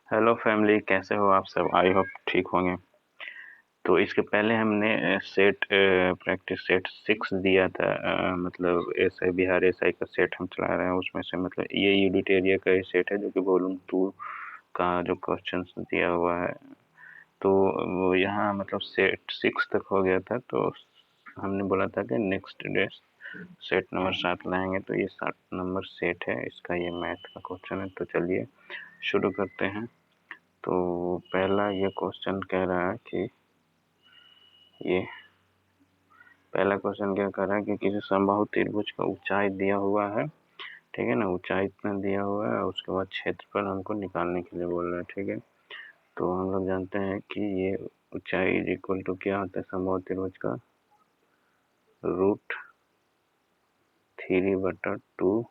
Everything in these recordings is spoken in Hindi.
हेलो फैमिली, कैसे हो आप सब? आई होप ठीक होंगे। तो इसके पहले हमने सेट प्रैक्टिस सेट 6 दिया था। मतलब एसआई बिहार एसआई का सेट हम चला रहे हैं। उसमें से मतलब ये यूनिट एरिया का ही सेट है जो कि वॉल्यूम 2 का जो क्वेश्चन दिया हुआ है। तो वो यहाँ मतलब सेट 6 तक हो गया था। तो हमने बोला था कि नेक्स्ट डे सेट नंबर 7 लाएंगे। तो ये 7 नंबर सेट है, इसका ये मैथ का क्वेश्चन है। तो चलिए शुरू करते हैं। तो पहला ये क्वेश्चन कह रहा है कि ये पहला क्वेश्चन क्या कर रहा है कि किसी समबाहु त्रिभुज का ऊंचाई दिया हुआ है, ठीक है ना। ऊंचाई इतना दिया हुआ है, उसके बाद क्षेत्रफल हमको निकालने के लिए बोल रहा है, ठीक है। तो हम लोग जानते हैं कि ये ऊंचाई इज इक्वल टू क्या होता है समबाहु त्रिभुज का, √3/2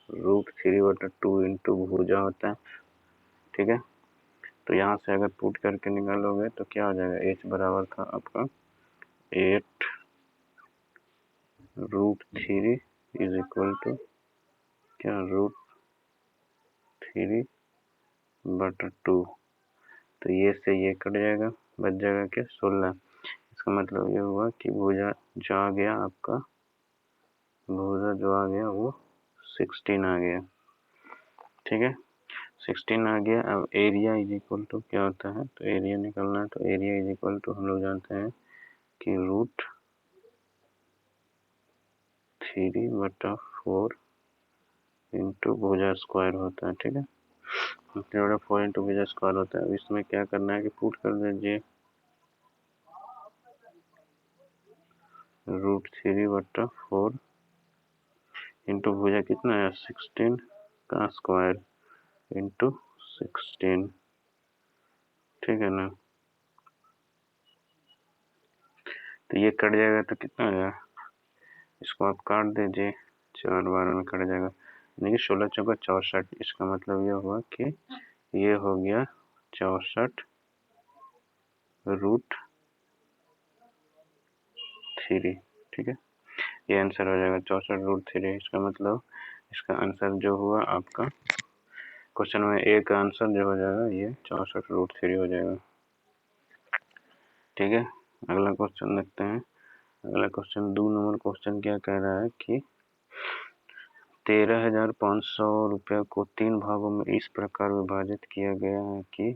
√3/2 इंटू भुजा होता है, ठीक है। तो यहाँ से अगर पुट करके निकालोगे तो क्या हो जाएगा, h बराबर था आपका 8√3 इज इक्वल टू क्या, √3/2। तो ये से ये कट जाएगा, बच जाएगा क्या, 16। इसका मतलब ये हुआ कि भुजा जो आ गया आपका, भुजा जो आ गया वो 16 आ गया, ठीक है। 16 आ गया। अब एरिया इज इक्वल टू क्या होता है, तो एरिया निकालना है। तो एरिया इज इक्वल टू हम लोग जानते हैं कि √3/4 इंटू भुजा स्क्वायर होता है, ठीक है। 4 इंटू भुजा स्क्वायर होता है। अब इसमें क्या करना है कि पुट कर दीजिए √3/4 इंटू भुजा कितना है 16 का स्क्वायर इंटू 16, ठीक है ना। तो ये कट जाएगा तो कितना आएगा, इसको आप काट दीजिए, 4 बार में कट जाएगा, यानी कि 16 चौका 64। इसका मतलब ये हुआ कि ये हो गया 64√3, ठीक है। ये आंसर हो जाएगा 64√3। इसका मतलब इसका आंसर जो हुआ आपका क्वेश्चन में ए का आंसर जो हो जाएगा ये 64√3 हो जाएगा, ठीक है। अगला क्वेश्चन देखते हैं। अगला क्वेश्चन 2 नंबर क्वेश्चन क्या कह रहा है कि 13,500 रुपये को 3 भागों में इस प्रकार विभाजित किया गया है कि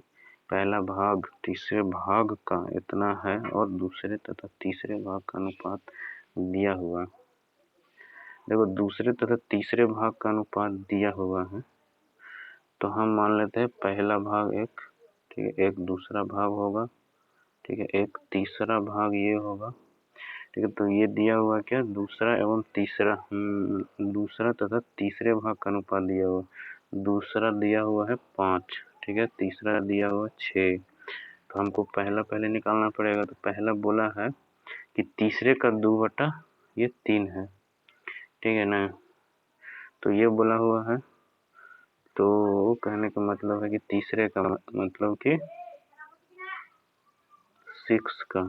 पहला भाग तीसरे भाग का इतना है और दूसरे तथा तीसरे भाग का अनुपात दिया हुआ। देखो, दूसरे तथा तीसरे भाग का अनुपात दिया हुआ है, तो हम मान लेते हैं पहला भाग एक, ठीक है, एक दूसरा भाग होगा, ठीक है, एक तीसरा भाग ये होगा, ठीक है। तो ये दिया हुआ क्या, दूसरा एवं तीसरा, दूसरा तथा तीसरे भाग का अनुपात दिया हुआ। दूसरा दिया हुआ है 5, ठीक है, तीसरा दिया हुआ 6। तो हमको पहला पहले निकालना पड़ेगा। तो पहला बोला है कि तीसरे का 2/3 है, ठीक है ना। तो ये बोला हुआ है, तो कहने का मतलब है कि तीसरे का मतलब कि 6 का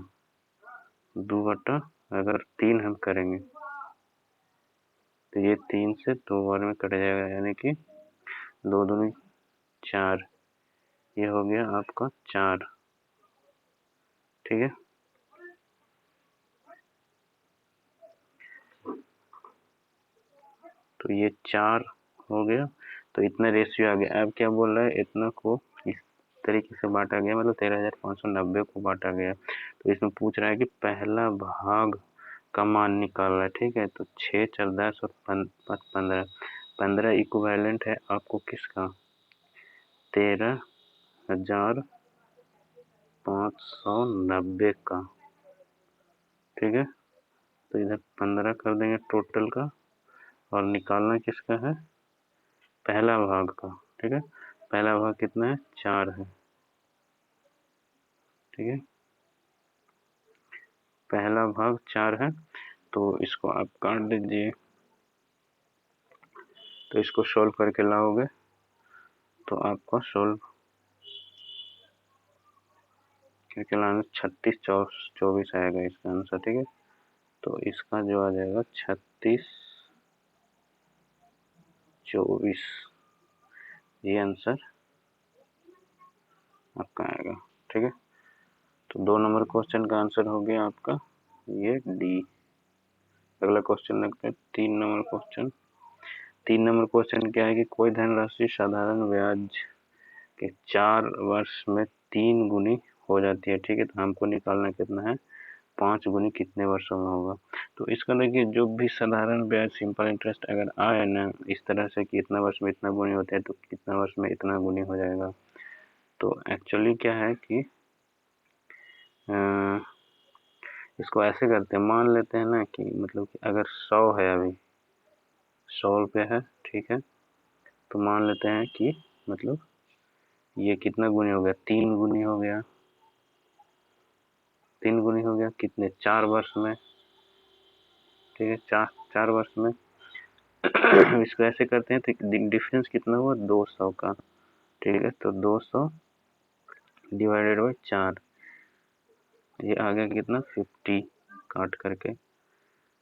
2/3 हम करेंगे तो ये 3 से 2 बार में कट जाएगा, यानी कि 2 दूनी 4, ये हो गया आपका 4, ठीक है। तो ये 4 हो गया। तो इतना रेशियो आ गया। अब क्या बोल रहा है, इतना को इस तरीके से बांटा गया, मतलब 13,590 को बांटा गया। तो इसमें पूछ रहा है कि पहला भाग का मान निकाल रहा है, ठीक है। तो 6 4 10 और 15, 15 इक्विवेलेंट है आपको किसका, 13,590 का, ठीक है। तो इधर 15 कर देंगे टोटल का, और निकालना किसका है, पहला भाग का, ठीक है। पहला भाग कितना है, 4 है, ठीक है। पहला भाग 4 है। तो इसको आप काट दीजिए। तो इसको सोल्व करके लाओगे तो आपका सोल्व करके लाना 36 24 आएगा इसका आंसर, ठीक है। तो इसका जो आ जाएगा 36 24, ये आंसर आपका आएगा। ठीक है, तो 2 नंबर क्वेश्चन का आंसर हो गया आपका ये डी। अगला क्वेश्चन लगता है 3 नंबर क्वेश्चन। 3 नंबर क्वेश्चन क्या है कि कोई धनराशि साधारण ब्याज के 4 वर्ष में 3 गुनी हो जाती है। ठीक है, तो हमको निकालना कितना है, 5 गुनी कितने वर्षों में होगा। तो इसका देखिए, जो भी साधारण ब्याज सिंपल इंटरेस्ट अगर आए ना इस तरह से कि इतना वर्ष में इतना गुनी होता है तो कितना वर्ष में इतना गुनी हो जाएगा। तो एक्चुअली क्या है कि इसको ऐसे करते हैं, मान लेते हैं ना कि मतलब कि अगर 100 है, अभी 100 रुपये है, ठीक है, तो मान लेते हैं कि मतलब ये कितना गुनी हो गया, 3 गुनी हो गया। 3 गुनी हो गया कितने, 4 वर्ष में। ठीक है, 4 वर्ष में। इसको ऐसे करते हैं तो डिफरेंस कितना हुआ, 200 का। ठीक है, तो 200 डिवाइडेड बाई 4, ये आ गया कितना, 50 काट करके।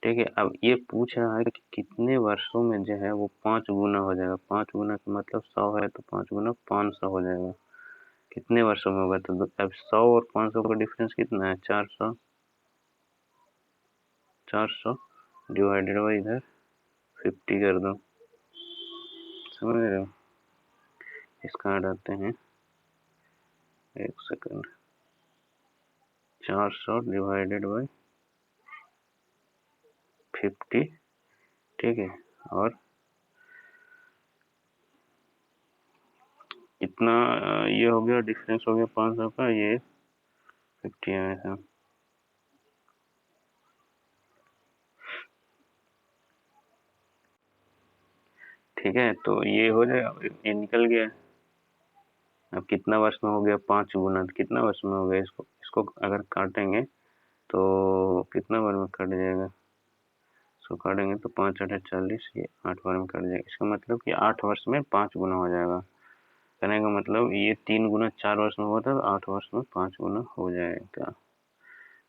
ठीक है, अब ये पूछ रहा है कि कितने वर्षों में जो है वो 5 गुना हो जाएगा। 5 गुना का मतलब 100 है तो 5 गुना 500 हो जाएगा। कितने वर्षों में होगा, तो अब 100 और 500 का डिफरेंस कितना है, 400। 400 डिवाइडेड बाई इधर 50 कर दो, समझ रहे हो। इसका हटाते हैं, एक सेकंड, 400 डिवाइडेड बाई 50। ठीक है, और इतना ये हो गया, डिफरेंस हो गया 500 का, ये 50 आया था। ठीक है, तो ये हो जाएगा, ये निकल गया। अब कितना वर्ष में हो गया, 5 गुना, तो कितना वर्ष में हो गया, इसको इसको अगर काटेंगे तो कितना बार में कट जाएगा, इसको काटेंगे तो 5 8 40, ये 8 बार में कट जाएगा। इसका मतलब कि 8 वर्ष में 5 गुना हो जाएगा। कहने का मतलब ये 3 गुना 4 वर्ष में हुआ था, तो 8 वर्ष में 5 गुना हो जाएगा।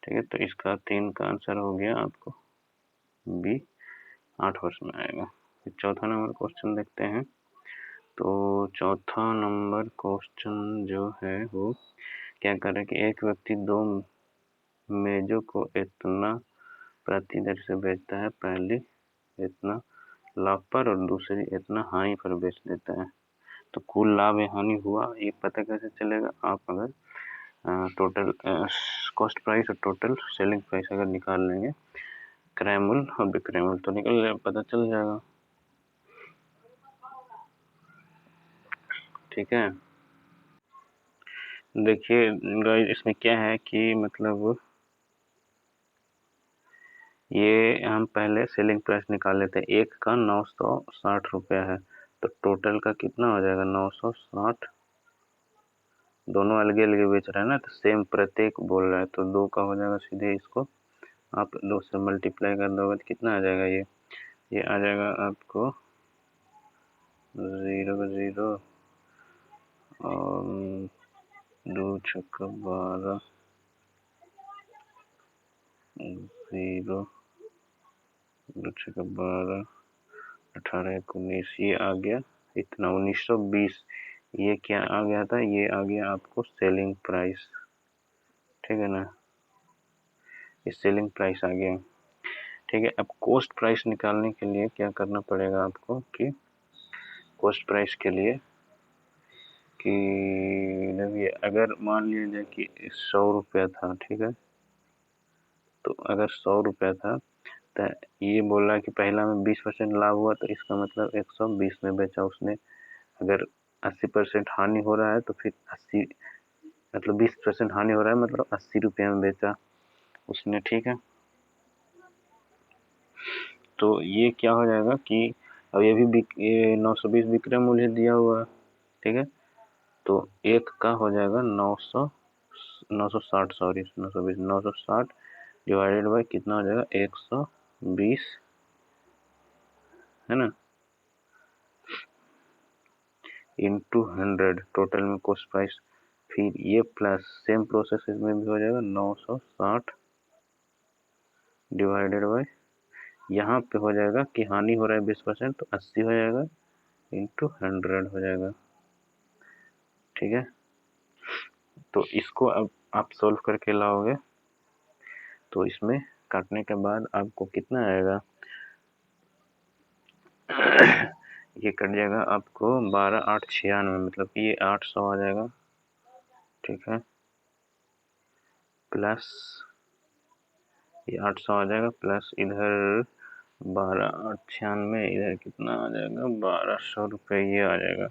ठीक है, तो इसका 3 का आंसर हो गया आपको बी, 8 वर्ष में आएगा। फिर चौथा नंबर क्वेश्चन देखते हैं। तो चौथा नंबर क्वेश्चन जो है वो क्या कर रहा है कि एक व्यक्ति 2 मेजों को इतना प्रति दर से बेचता है, पहली इतना लाभ पर और दूसरी इतना हानि पर बेच देता है, तो कुल लाभ या हानि हुआ ये पता कैसे चलेगा। आप अगर टोटल कॉस्ट प्राइस और टोटल सेलिंग प्राइस अगर निकाल लेंगे, क्रय मूल्य और विक्रय मूल्य, तो निकल पता चल जाएगा। ठीक है, देखिए गाइस, इसमें क्या है कि मतलब ये हम पहले सेलिंग प्राइस निकाल लेते हैं। एक का 960 रुपया है, तो टोटल का कितना हो जाएगा, 960। दोनों अलगे अलगे बेच रहे हैं ना, तो सेम प्रत्येक बोल रहा है, तो 2 का हो जाएगा सीधे। इसको आप 2 से मल्टीप्लाई कर दोगे तो कितना आ जाएगा, ये आ जाएगा आपको 0 0 और 2 छक्का 12, 0 2 छक्का 12, 18 19, ये आ गया इतना 1920। ये क्या आ गया था, ये आ गया आपको सेलिंग प्राइस। ठीक है ना, ये सेलिंग प्राइस आ गया। ठीक है, अब कॉस्ट प्राइस निकालने के लिए क्या करना पड़ेगा आपको कि कॉस्ट प्राइस के लिए कि देखिए, अगर मान लिया जाए कि 100 रुपया था, ठीक है, तो अगर 100 रुपया था तो ये बोल रहा है कि पहला में 20% लाभ हुआ, तो इसका मतलब 120 में बेचा उसने। अगर 80% हानि हो रहा है तो फिर 80 मतलब 20% हानि हो रहा है, मतलब 80 रुपये में बेचा उसने। ठीक है, तो ये क्या हो जाएगा कि अब ये भी ये 920 विक्रय मूल्य दिया हुआ है। ठीक है, तो एक का हो जाएगा 960, सॉरी 920, 960 डिवाइडेड बाई कितना हो जाएगा, 120, है ना, इंटू 100 टोटल में कॉस्ट प्राइस। फिर ये प्लस सेम प्रोसेस इसमें भी हो जाएगा, 960 डिवाइडेड बाई, यहाँ पे हो जाएगा कि हानि हो रहा है 20%, तो 80 हो जाएगा इंटू 100 हो जाएगा। ठीक है। तो इसको अब आप सोल्व करके लाओगे तो इसमें काटने के बाद आपको कितना आएगा, ये कट जाएगा आपको 12,896, मतलब कि ये 800 आ जाएगा, ठीक है। प्लस ये 800 आ जाएगा, प्लस इधर 12,896, इधर कितना आ जाएगा, 1200 रुपये ये आ जाएगा,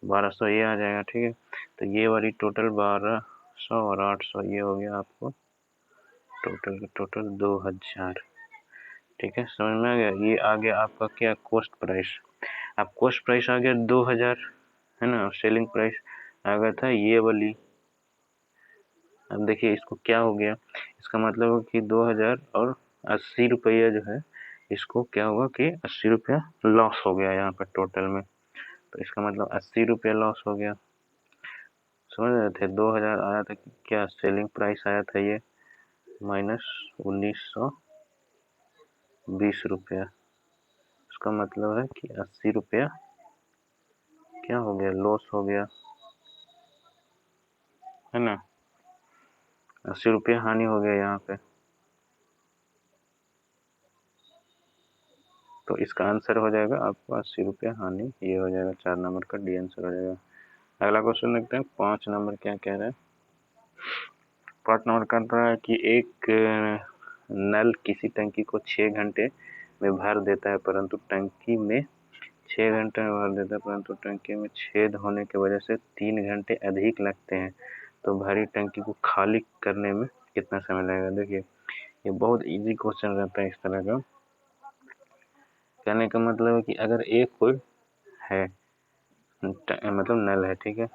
1200 ये आ जाएगा, ठीक है। तो ये वाली टोटल 1200 और 800 ये हो गया आपको टोटल 2000, ठीक है। समझ में आ गया। ये आ गया आपका क्या, कॉस्ट प्राइस। अब कॉस्ट प्राइस आ गया 2000, है ना। सेलिंग प्राइस आ गया था ये वाली। अब देखिए इसको क्या हो गया, इसका मतलब है कि 2000 और 80 रुपया जो है, इसको क्या होगा कि 80 रुपया लॉस हो गया यहाँ पर टोटल में। तो इसका मतलब 80 रुपया लॉस हो गया। समझ रहे थे। 2000 आया था कि क्या सेलिंग प्राइस आया था ये, माइनस 1920 रुपया। उसका मतलब है कि 80 रुपया क्या हो गया, लॉस हो गया, है ना। 80 रुपया हानि हो गया यहाँ पे। तो इसका आंसर हो जाएगा आपको 80 रुपया हानि, ये हो जाएगा 4 नंबर का डी आंसर हो जाएगा। अगला क्वेश्चन देखते हैं 5 नंबर क्या कह रहा है। 5 नंबर कह रहा है कि एक नल किसी टंकी को 6 घंटे में भर देता है, परंतु टंकी में 6 घंटे में भर देता है, परंतु टंकी में छेद होने की वजह से 3 घंटे अधिक लगते हैं, तो भरी टंकी को खाली करने में कितना समय लगेगा। देखिए ये बहुत इजी क्वेश्चन रहता है इस तरह का। कहने का मतलब है कि अगर एक कोई है मतलब नल है, ठीक है,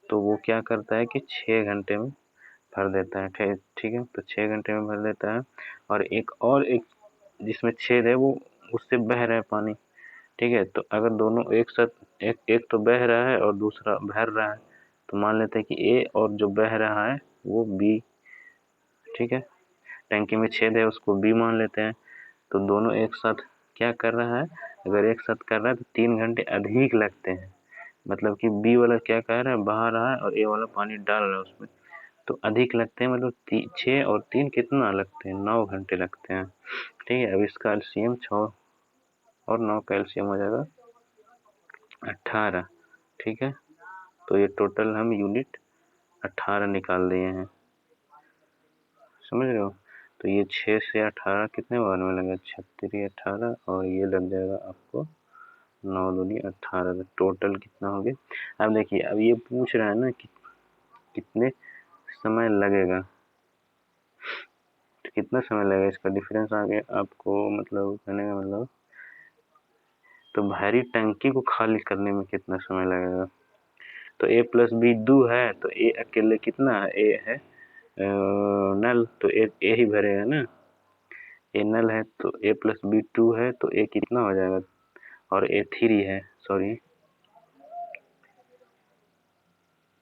तो वो क्या करता है कि 6 घंटे में भर देता है, ठीक है। तो 6 घंटे में भर देता है, और एक जिसमें छेद है वो उससे बह रहा है पानी, ठीक है। तो अगर दोनों एक साथ एक तो बह रहा है और दूसरा भर रहा है, तो मान लेते हैं कि ए और जो बह रहा है वो बी, ठीक है। टंकी में छेद है उसको बी मान लेते हैं। तो दोनों एक साथ क्या कर रहा है, अगर एक साथ कर रहा है तो 3 घंटे अधिक लगते हैं, मतलब कि बी वाला क्या कह रहा है, बहा रहा है, और ए वाला पानी डाल रहा है उसमें, तो अधिक लगते हैं, मतलब 6 और 3 कितना लगते हैं, 9 घंटे लगते हैं, ठीक है। अब इसका एलसीएम 6 और 9 का एलसीएम हो जाएगा 18, ठीक है। तो ये टोटल हम यूनिट 18 निकाल दिए हैं, समझ रहे हो। तो ये 6 से 18 कितने बार में लगा, 36 18, और ये लग जाएगा आपको 9 दूनी 18, तो टोटल कितना हो गया। अब देखिए अब ये पूछ रहा है ना कि कितने समय लगेगा, तो कितना समय लगेगा, इसका डिफरेंस आगे आपको मतलब कहने का मतलब, तो भरी टंकी को खाली करने में कितना समय लगेगा। तो ए प्लस बी 2 है, तो ए अकेले कितना है, ए है नल, तो ए ही भरेगा ना, ए नल है, तो ए प्लस बी 2 है, तो ए कितना हो जाएगा, और ए 3 है, सॉरी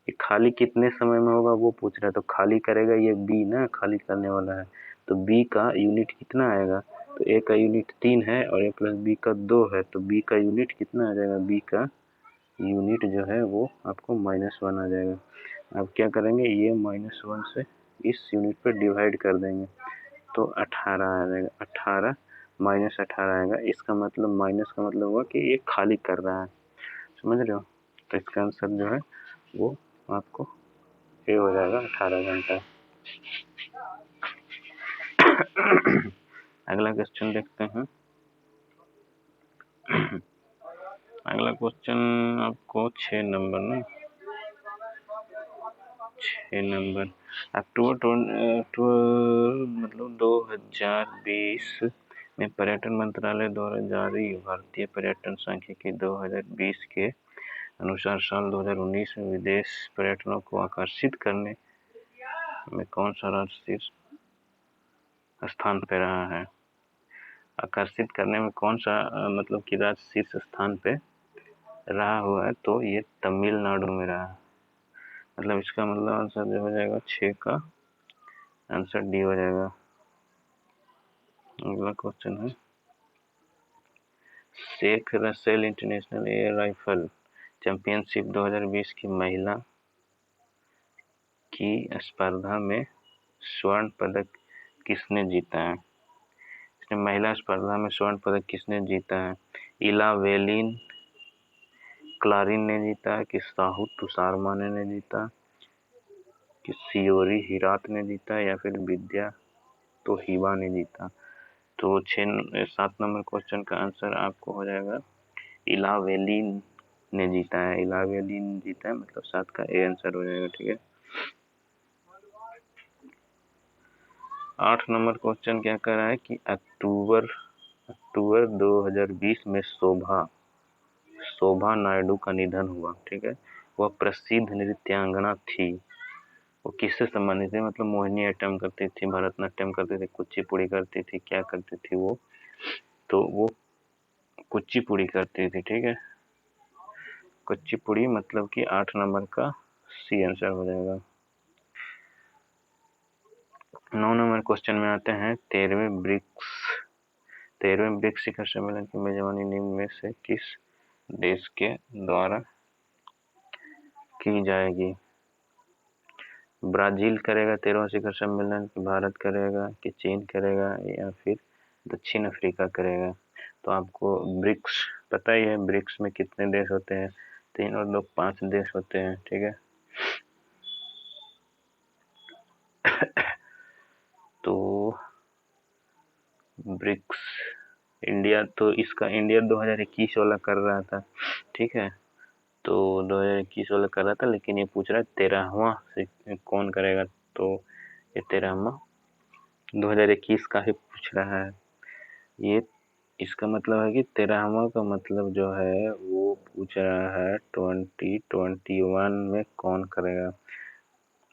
ये खाली कितने समय में होगा वो पूछ रहा है। तो खाली करेगा ये बी ना, खाली करने वाला है, तो बी का यूनिट कितना आएगा, तो ए का यूनिट 3 है और ए प्लस बी का 2 है, तो बी का यूनिट कितना आ जाएगा, बी का यूनिट जो है वो आपको -1 आ जाएगा। अब क्या करेंगे, ये -1 से इस यूनिट पर डिवाइड कर देंगे, तो 18 आ जाएगा, 18 -18 आएगा। इसका मतलब माइनस का मतलब हुआ कि ये खाली कर रहा है, समझ रहे हो। तो इसका आंसर जो है वो आपको ये हो जाएगा 18 घंटा। अगला क्वेश्चन देखते हैं। अगला क्वेश्चन आपको 6 नंबर ना, 6 नंबर। अक्टूबर मतलब 2020 में पर्यटन मंत्रालय द्वारा जारी भारतीय पर्यटन सांख्यिकी 2020 के अनुसार साल 2019 में विदेश पर्यटकों को आकर्षित करने में कौन सा राज्य शीर्ष स्थान पे रहा है। आकर्षित करने में कौन सा मतलब कि राज्य शीर्ष स्थान पे रहा हुआ है, तो ये तमिलनाडु में रहा है। मतलब इसका मतलब आंसर जो हो जाएगा 6 का आंसर डी हो जाएगा। अगला क्वेश्चन है Sheikh Russel international air rifle championship 2020 की महिला की स्पर्धा में स्वर्ण पदक किसने जीता है? इसमें महिला स्पर्धा में स्वर्ण पदक किसने जीता है? इला वेलिन क्लारिन ने जीता, कि साहू तुषारमाने ने जीता, कि सियोरी हिरात ने जीता, या फिर विद्या तो हिबा ने जीता। तो 7 नंबर क्वेश्चन का आंसर आपको हो जाएगा इला वेलिन ने जीता है। इला वेलिन जीता है, मतलब 7 का ए आंसर हो जाएगा। ठीक है। 8 नंबर क्वेश्चन क्या कर रहा है कि अक्टूबर 2020 में शोभा नायडू का निधन हुआ। ठीक है। वह प्रसिद्ध नृत्यांगना थी। वो किससे संबंधित है? मतलब मोहिनीअट्टम करती थी, भरतनाट्यम करती थी, कुचिपुड़ी करती थी, क्या करती थी वो? तो वो कुचिपुड़ी करती थी। ठीक है। कुचिपुड़ी मतलब कि 8 नंबर का सी आंसर हो जाएगा। 9 नंबर क्वेश्चन में आते हैं 13वें ब्रिक्स शिखर सम्मेलन की मेजबानी निम्न में से किस देश के द्वारा की जाएगी? ब्राजील करेगा 13वां शिखर सम्मेलन, भारत करेगा, कि चीन करेगा, या फिर दक्षिण अफ्रीका करेगा? तो आपको ब्रिक्स पता ही है, ब्रिक्स में कितने देश होते हैं? 3 और 2 5 देश होते हैं। ठीक है। तो ब्रिक्स इंडिया, तो इसका इंडिया 2021 वाला कर रहा था। ठीक है। तो 2021 वाला कर रहा था, लेकिन ये पूछ रहा है 13वां से कौन करेगा? तो ये 13वां 2021 का ही पूछ रहा है। ये इसका मतलब है कि 13वां का मतलब जो है वो पूछ रहा है 2021 में कौन करेगा।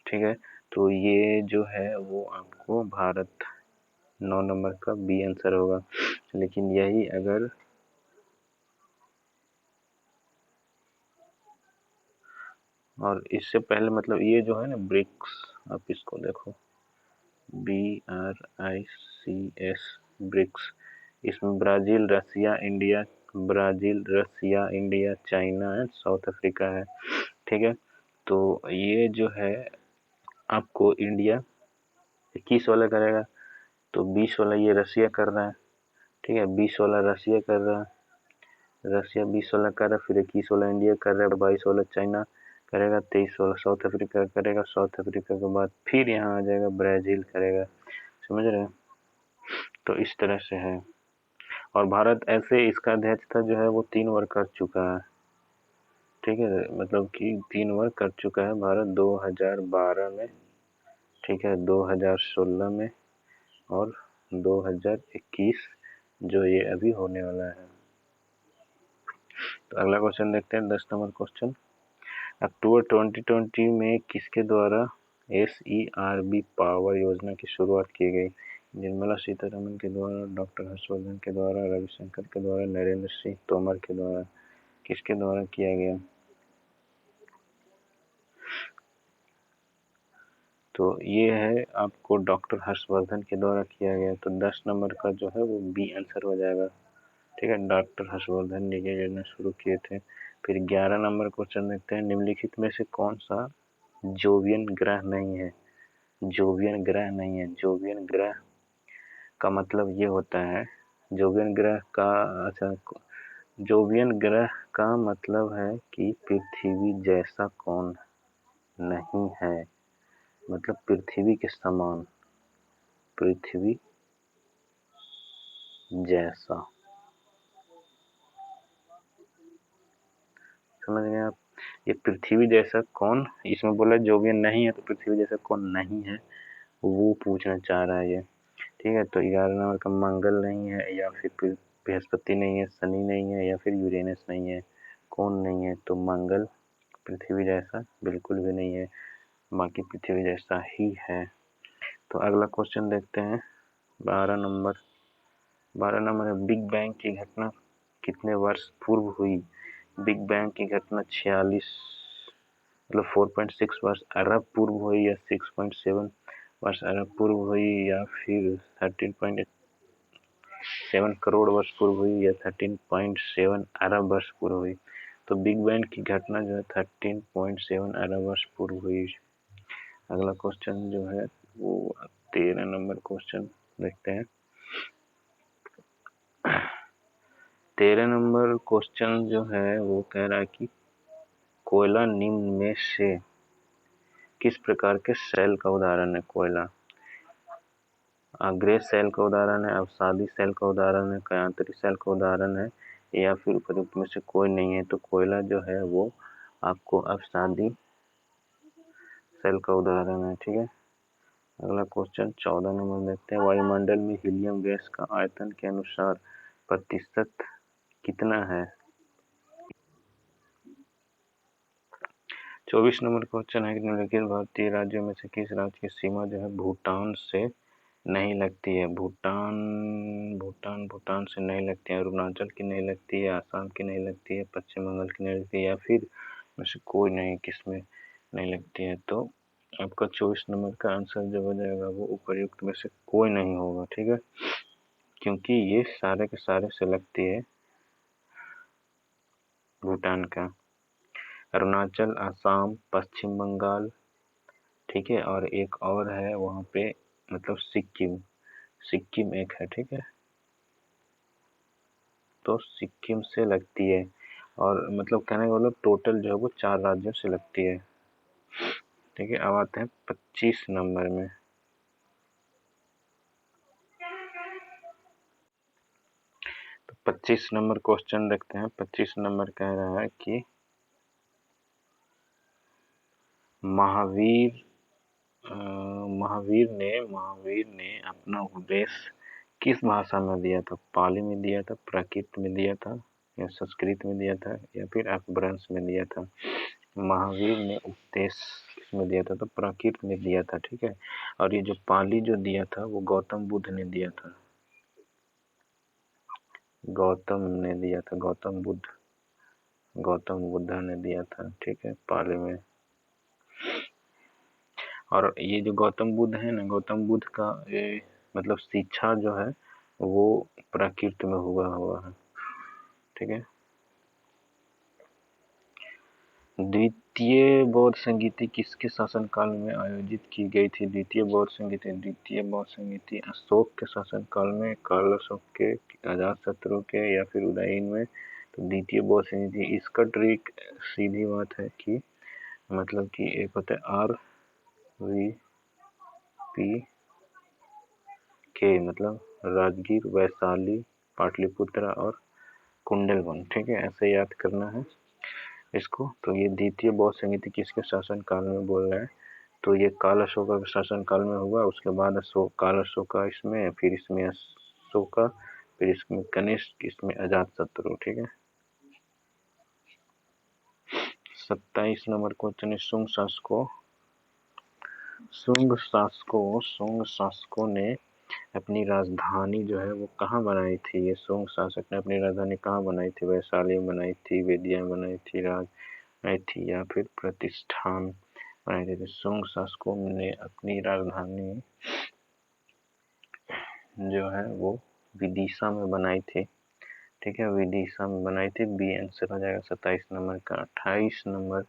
ठीक है। तो ये जो है वो आपको भारत 9 नंबर का बी आंसर होगा। लेकिन यही अगर और इससे पहले मतलब ये जो है ना ब्रिक्स, आप इसको देखो BRICS ब्रिक्स, इसमें Brazil, Russia, India, China and south Africa है। ठीक है। तो ये जो है आपको इंडिया 21 वाला करेगा, तो 20 वाला ये रसिया कर रहा है। ठीक है। 20 वाला रसिया कर रहा है, रसिया 20 वाला कर रहा है, फिर 21 वाला इंडिया कर रहा है, 22 वाला चाइना करेगा, 23 वाला साउथ अफ्रीका करेगा, साउथ अफ्रीका के बाद फिर यहाँ आ जाएगा ब्राजील करेगा। समझ रहे हैं? तो इस तरह से है। और भारत ऐसे इसका अध्यक्षता जो है वो 3 बार कर चुका है। ठीक है। मतलब कि 3 बार कर चुका है भारत, 2012 में, ठीक है, 2016 में और 2021 जो ये अभी होने वाला है। तो अगला क्वेश्चन देखते हैं, 10 नंबर क्वेश्चन। अक्टूबर 2020 में किसके द्वारा SERB पावर योजना की शुरुआत की गई? निर्मला सीतारमन के द्वारा, डॉक्टर हर्षवर्धन के द्वारा, रविशंकर के द्वारा, नरेंद्र सिंह तोमर के द्वारा? किसके द्वारा किया गया? तो ये है आपको डॉक्टर हर्षवर्धन के द्वारा किया गया। तो 10 नंबर का जो है वो बी आंसर हो जाएगा। ठीक है। डॉक्टर हर्षवर्धन ने ये योजना शुरू किए थे। फिर 11 नंबर क्वेश्चन देखते हैं, निम्नलिखित में से कौन सा जोवियन ग्रह नहीं है? जोवियन ग्रह नहीं है। जोवियन ग्रह का मतलब ये होता है, जोवियन ग्रह का, अच्छा, जोवियन ग्रह का मतलब है कि पृथ्वी जैसा कौन नहीं है, मतलब पृथ्वी के समान, पृथ्वी जैसा। समझ गए आप? ये पृथ्वी जैसा कौन, इसमें बोला जोवियन नहीं है, तो पृथ्वी जैसा कौन नहीं है वो पूछना चाह रहा है ये। ठीक है। तो 11 नंबर का मंगल नहीं है, या फिर बृहस्पति नहीं है, शनि नहीं है, या फिर यूरेनस नहीं है। कौन नहीं है? तो मंगल पृथ्वी जैसा बिल्कुल भी नहीं है, बाकी पृथ्वी जैसा ही है। तो अगला क्वेश्चन देखते हैं, 12 नंबर है, बिग बैंग की घटना कितने वर्ष पूर्व हुई? बिग बैंग की घटना 46 मतलब 4.6 वर्ष अरब पूर्व हुई, या 6.7 वर्ष अरब पूर्व हुई, या फिर 13.8 13.7 करोड़ वर्ष पूर्व हुई या 13.7 अरब वर्ष पूर्व हुई? तो बिग बैंग की घटना जो है 13.7 अरब वर्ष पूर्व हुई। अगला क्वेश्चन जो है वो 13 नंबर क्वेश्चन देखते हैं। 13 नंबर क्वेश्चन जो है वो कह रहा है कि कोयला निम्न में से किस प्रकार के सेल का उदाहरण है? कोयला अग्रेय सेल का उदाहरण है, अवसादी सेल का उदाहरण है, कयांतरी सेल का उदाहरण है, या फिर उपयुक्त में से कोई नहीं है? तो कोयला जो है वो आपको अवसादी सेल का उदाहरण है। ठीक है, अगला क्वेश्चन 14 नंबर देखते हैं। वायुमंडल में हीलियम गैस का आयतन के अनुसार प्रतिशत कितना है? 24 नंबर क्वेश्चन है कि निम्नलिखित भारतीय राज्यों में से किस राज्य की सीमा जो है भूटान से नहीं लगती है? भूटान से नहीं लगती है, अरुणाचल की नहीं लगती है, आसाम की नहीं लगती है, पश्चिम बंगाल की नहीं लगती है, या फिर में से कोई नहीं, किसमें नहीं लगती है? तो आपका 24 नंबर का आंसर जो हो जाएगा वो उपर्युक्त में से कोई नहीं होगा। ठीक है, क्योंकि ये सारे के सारे से लगती है भूटान का, अरुणाचल, आसाम, पश्चिम बंगाल, ठीक है, और एक और है वहाँ पे मतलब सिक्किम एक है। ठीक है, तो सिक्किम से लगती है, और मतलब कहने का मतलब टोटल जो है वो 4 राज्यों से लगती है। ठीक है, अब आते हैं 25 नंबर में। तो 25 नंबर क्वेश्चन देखते हैं। 25 नंबर कह रहा है कि महावीर ने अपना उपदेश किस भाषा में दिया था? पाली में दिया था, प्राकृत में दिया था, या संस्कृत में दिया था, या फिर अपभ्रंश में दिया था? महावीर ने उपदेश किसमें दिया था? तो प्राकृत में दिया था। ठीक है, और ये जो पाली जो दिया था वो गौतम बुद्ध ने दिया था, गौतम ने दिया था, गौतम बुद्ध ने दिया था। ठीक है, पाली में। और ये जो गौतम बुद्ध है ना, गौतम बुद्ध का मतलब शिक्षा जो है वो प्राकृत में हुआ है। ठीक है, द्वितीय बौद्ध संगीति किसके शासनकाल में आयोजित की गई थी? द्वितीय बौद्ध संगीति अशोक के शासनकाल में, काल अशोक के, अजातशत्रु के, या फिर उदयन में? तो द्वितीय बौद्ध संगीति। इसका ट्रिक सीधी बात है कि मतलब कि एक होता है RVP के, मतलब राजगीर, वैशाली, पाटलिपुत्र और कुंडलवन। ठीक है, ऐसे याद करना है इसको। तो ये द्वितीय बौद्ध संगीति किसके शासनकाल में बोल रहा है? तो ये काल अशोका के शासनकाल में हुआ, उसके बाद काल अशोका इसमें, फिर इसमें अशोका, फिर इसमें कनिष्क, इसमें अजातशत्रु। ठीक है, 27 नंबर क्वेश्चन है। शुंग शासकों ने अपनी राजधानी जो है वो कहाँ बनाई थी? ये शुंग शासक ने अपनी राजधानी कहाँ बनाई थी? वैशाली में बनाई थी, वेदिया में बनाई थी, राज बनाई थी, या फिर प्रतिष्ठान बनाई थी? शुंग शासकों ने अपनी राजधानी जो है वो विदिशा में बनाई थी। ठीक है, विदिशा में बनाई थी। बी आंसर हो जाएगा 27 नंबर का। 28 नंबर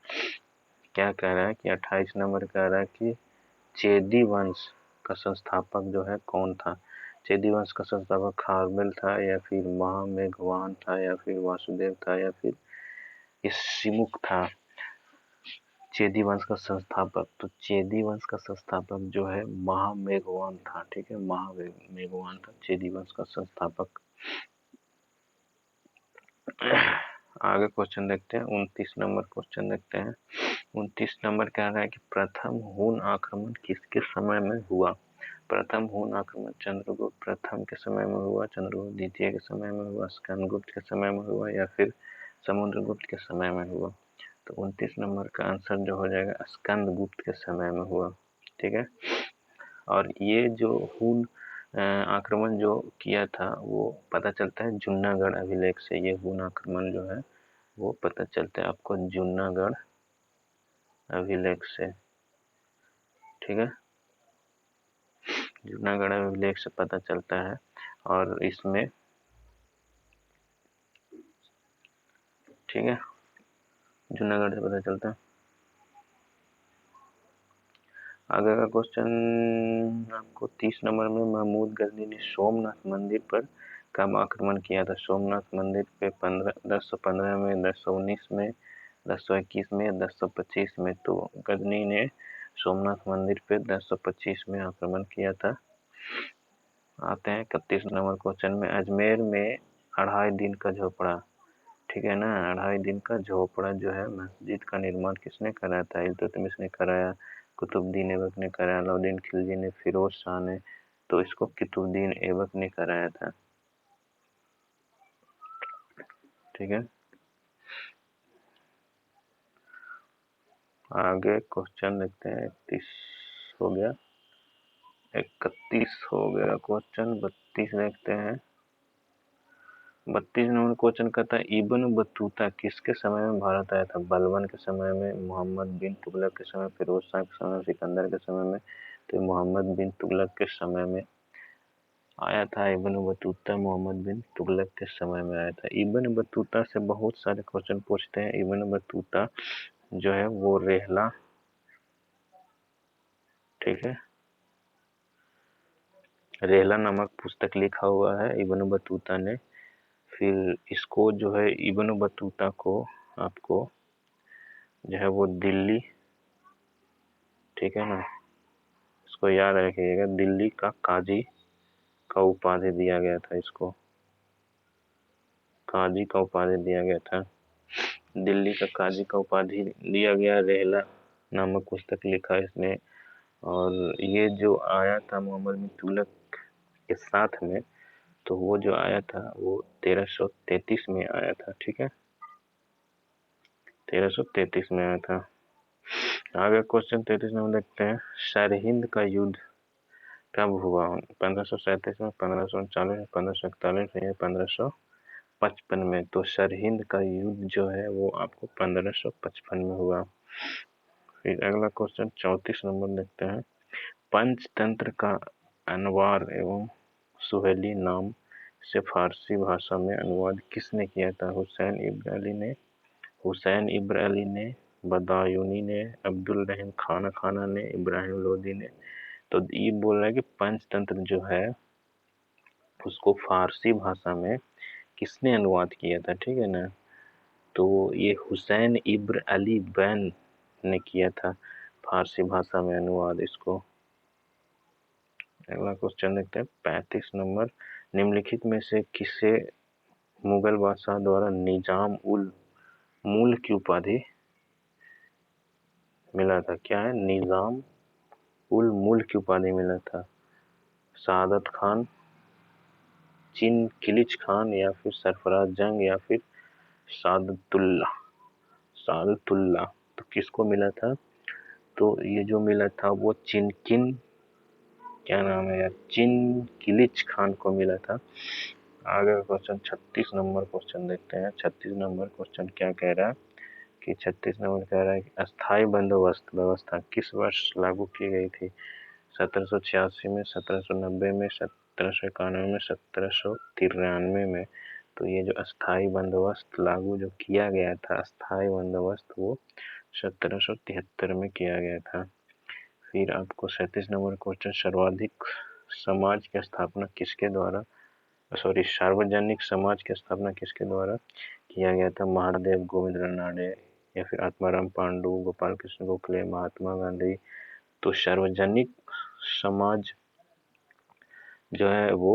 क्या कह रहा है कि 28 नंबर कह रहा है कि चेदी वंश का संस्थापक जो है कौन था? चेदी वंश का संस्थापक खारवेल था, या फिर महामेघवान था, या फिर वासुदेव था, या फिर सिमुक था? चेदी वंश का संस्थापक, तो चेदी वंश का संस्थापक जो है महामेघवान था। ठीक है, महामेघवान था चेदी वंश का संस्थापक। आगे क्वेश्चन देखते हैं। 29 नंबर क्वेश्चन देखते हैं। 29 नंबर कह रहा है कि प्रथम हून आक्रमण किसके समय में हुआ? प्रथम हून आक्रमण चंद्रगुप्त प्रथम के समय में हुआ, चंद्रगुप्त द्वितीय के समय में हुआ, स्कंदगुप्त के समय में हुआ, या फिर समुद्रगुप्त के समय में हुआ? तो 29 नंबर का आंसर जो हो जाएगा स्कंदगुप्त के समय में हुआ। ठीक है, और ये जो हून आक्रमण जो किया था वो पता चलता है जूनागढ़ अभिलेख से। ये हून आक्रमण जो है वो पता चलता है आपको जूनागढ़ अभिलेख से। ठीक है, जूनागढ़ अभिलेख से पता चलता है, और इसमें ठीक है, जूनागढ़ से पता चलता है। आगे का क्वेश्चन आपको 30 नंबर में, महमूद गजनी ने सोमनाथ मंदिर पर कब आक्रमण किया था? सोमनाथ मंदिर पे 1015 में, 1019 में, 1021 में, 1025 में। तो गजनी ने सोमनाथ मंदिर पे 1025 में आक्रमण किया था। आते हैं 31 नंबर क्वेश्चन में, अजमेर में 2.5 दिन का झोपड़ा, ठीक है ना, 2.5 दिन का झोपड़ा जो है मस्जिद का निर्माण किसने कराया था? इल्तुतमिश ने कराया, कुतुबुद्दीन ऐबक ने कराया, अलाउद्दीन खिलजी ने, फिरोज शाह ने। तो इसको कुतुबुद्दीन ऐबक ने कराया था। ठीक है, आगे क्वेश्चन देखते हैं। 31 हो गया, 31 हो गया क्वेश्चन। 32 देखते हैं। 32 नंबर क्वेश्चन कहता है, इब्न बतूता किसके समय में भारत आया था? बलबन के समय में, मोहम्मद बिन तुगलक के समय, फिरोज शाह के समय, सिकंदर के समय में। तो मोहम्मद बिन तुगलक के समय में आया था इब्न बतूता, मोहम्मद बिन तुगलक के समय में आया था। इब्न बतूता से बहुत सारे क्वेश्चन पूछते हैं। इब्न बतूता जो है वो रेहला, ठीक है, रेहला नामक पुस्तक लिखा हुआ है इब्न बतूता ने। फिर इसको जो है इब्न बतूता को आपको जो है वो दिल्ली, ठीक है ना, इसको याद रखिएगा, दिल्ली का काजी का उपाधि दिया गया था। इसको काजी का उपाधि दिया गया था, दिल्ली का काजी का उपाधि दिया गया। रेहला नामक पुस्तक लिखा इसने। और ये जो आया था मोहम्मद बिन तुगलक के साथ में, तो वो जो आया था वो 1333 में आया था। ठीक है, 1333 में आया था। आगे क्वेश्चन 33 में देखते हैं, सरहिंद का युद्ध कब हुआ? 1537 में, 1539 में, 1541 में, 1555 में। तो सरहिंद का युद्ध जो है वो आपको 1555 में हुआ। फिर अगला क्वेश्चन 34 नंबर देखते हैं, पंचतंत्र का अनवार एवं सुहेली नाम से फारसी भाषा में अनुवाद किसने किया था? हुसैन इब्न अली ने, बदायूनी ने, अब्दुल रहीम खाना ने, इब्राहिम लोदी ने। तो ये बोल रहा है कि पंचतंत्र जो है उसको फारसी भाषा में किसने अनुवाद किया था? ठीक है ना, तो ये हुसैन इब्न अली बैन ने किया था फारसी भाषा में अनुवाद इसको। अगला क्वेश्चन देखते हैं 35 नंबर, निम्नलिखित में से किसे मुगल बादशाह द्वारा निजाम उल मुल्क की उपाधि मिला था? क्या है? निजाम उल मुल्क की उपाधि मिला था। सादत खान, किलिच खान, या फिर सरफराज जंग, या फिर सादतुल्ला। तो किसको मिला था? तो ये जो मिला था वो क्या नाम है यार, किलिच खान को मिला था। आगे क्वेश्चन 36 नंबर क्वेश्चन देखते हैं। 36 नंबर क्वेश्चन क्या कह रहा है कि 36 नंबर कह रहा है कि अस्थाई बंदोबस्त व्यवस्था किस वर्ष लागू की गई थी? 1786 में, 1790 में, 1791 में, 1793 में। तो ये जो अस्थाई बंदोबस्त लागू जो किया गया था, अस्थाई बंदोबस्त, वो 1773 में किया गया था। फिर आपको 37 नंबर क्वेश्चन, सर्वाधिक समाज की स्थापना किसके द्वारा, सार्वजनिक समाज की स्थापना किसके द्वारा किया गया था? महादेव गोविंद रानडे, या फिर आत्माराम पांडु, गोपाल कृष्ण गोखले, महात्मा गांधी। तो सार्वजनिक समाज जो है वो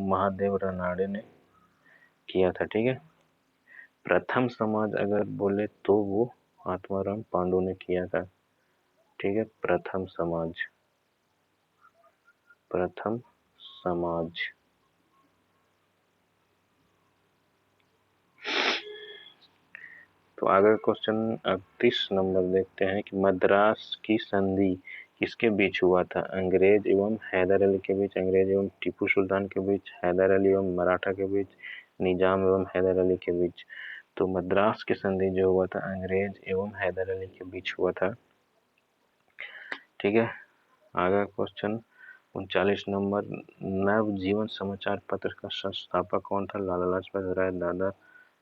महादेव रानडे ने किया था। ठीक है, प्रथम समाज अगर बोले तो वो आत्माराम पांडु ने किया था। ठीक है, प्रथम समाज। तो आगे क्वेश्चन 38 नंबर देखते हैं कि मद्रास की संधि किसके बीच हुआ था? अंग्रेज एवं हैदर अली के बीच, अंग्रेज एवं टीपू सुल्तान के बीच, हैदर अली एवं मराठा के बीच, निजाम एवं हैदर अली के बीच। तो मद्रास की संधि जो हुआ था अंग्रेज एवं हैदर अली के बीच हुआ था। ठीक है, आगे क्वेश्चन 39 नंबर, नवजीवन समाचार पत्र का संस्थापक कौन था? लाला लाजपत राय, दादा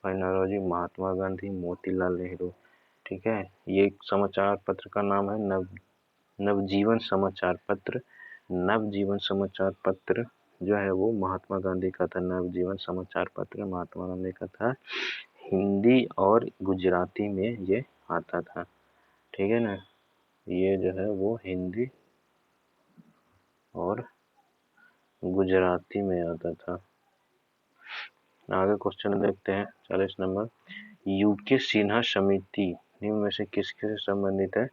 भाई नौरोजी, महात्मा गांधी, मोतीलाल नेहरू। ठीक है, ये समाचार पत्र का नाम है नवजीवन समाचार पत्र। नवजीवन समाचार पत्र जो है वो महात्मा गांधी का था। नवजीवन समाचार पत्र महात्मा गांधी का था। हिंदी और गुजराती में ये आता था। ठीक है ना, ये जो है वो हिंदी और गुजराती में आता था। आगे क्वेश्चन देखते हैं 40 नंबर। यूके सिन्हा समिति निम्न में से किसके से संबंधित है?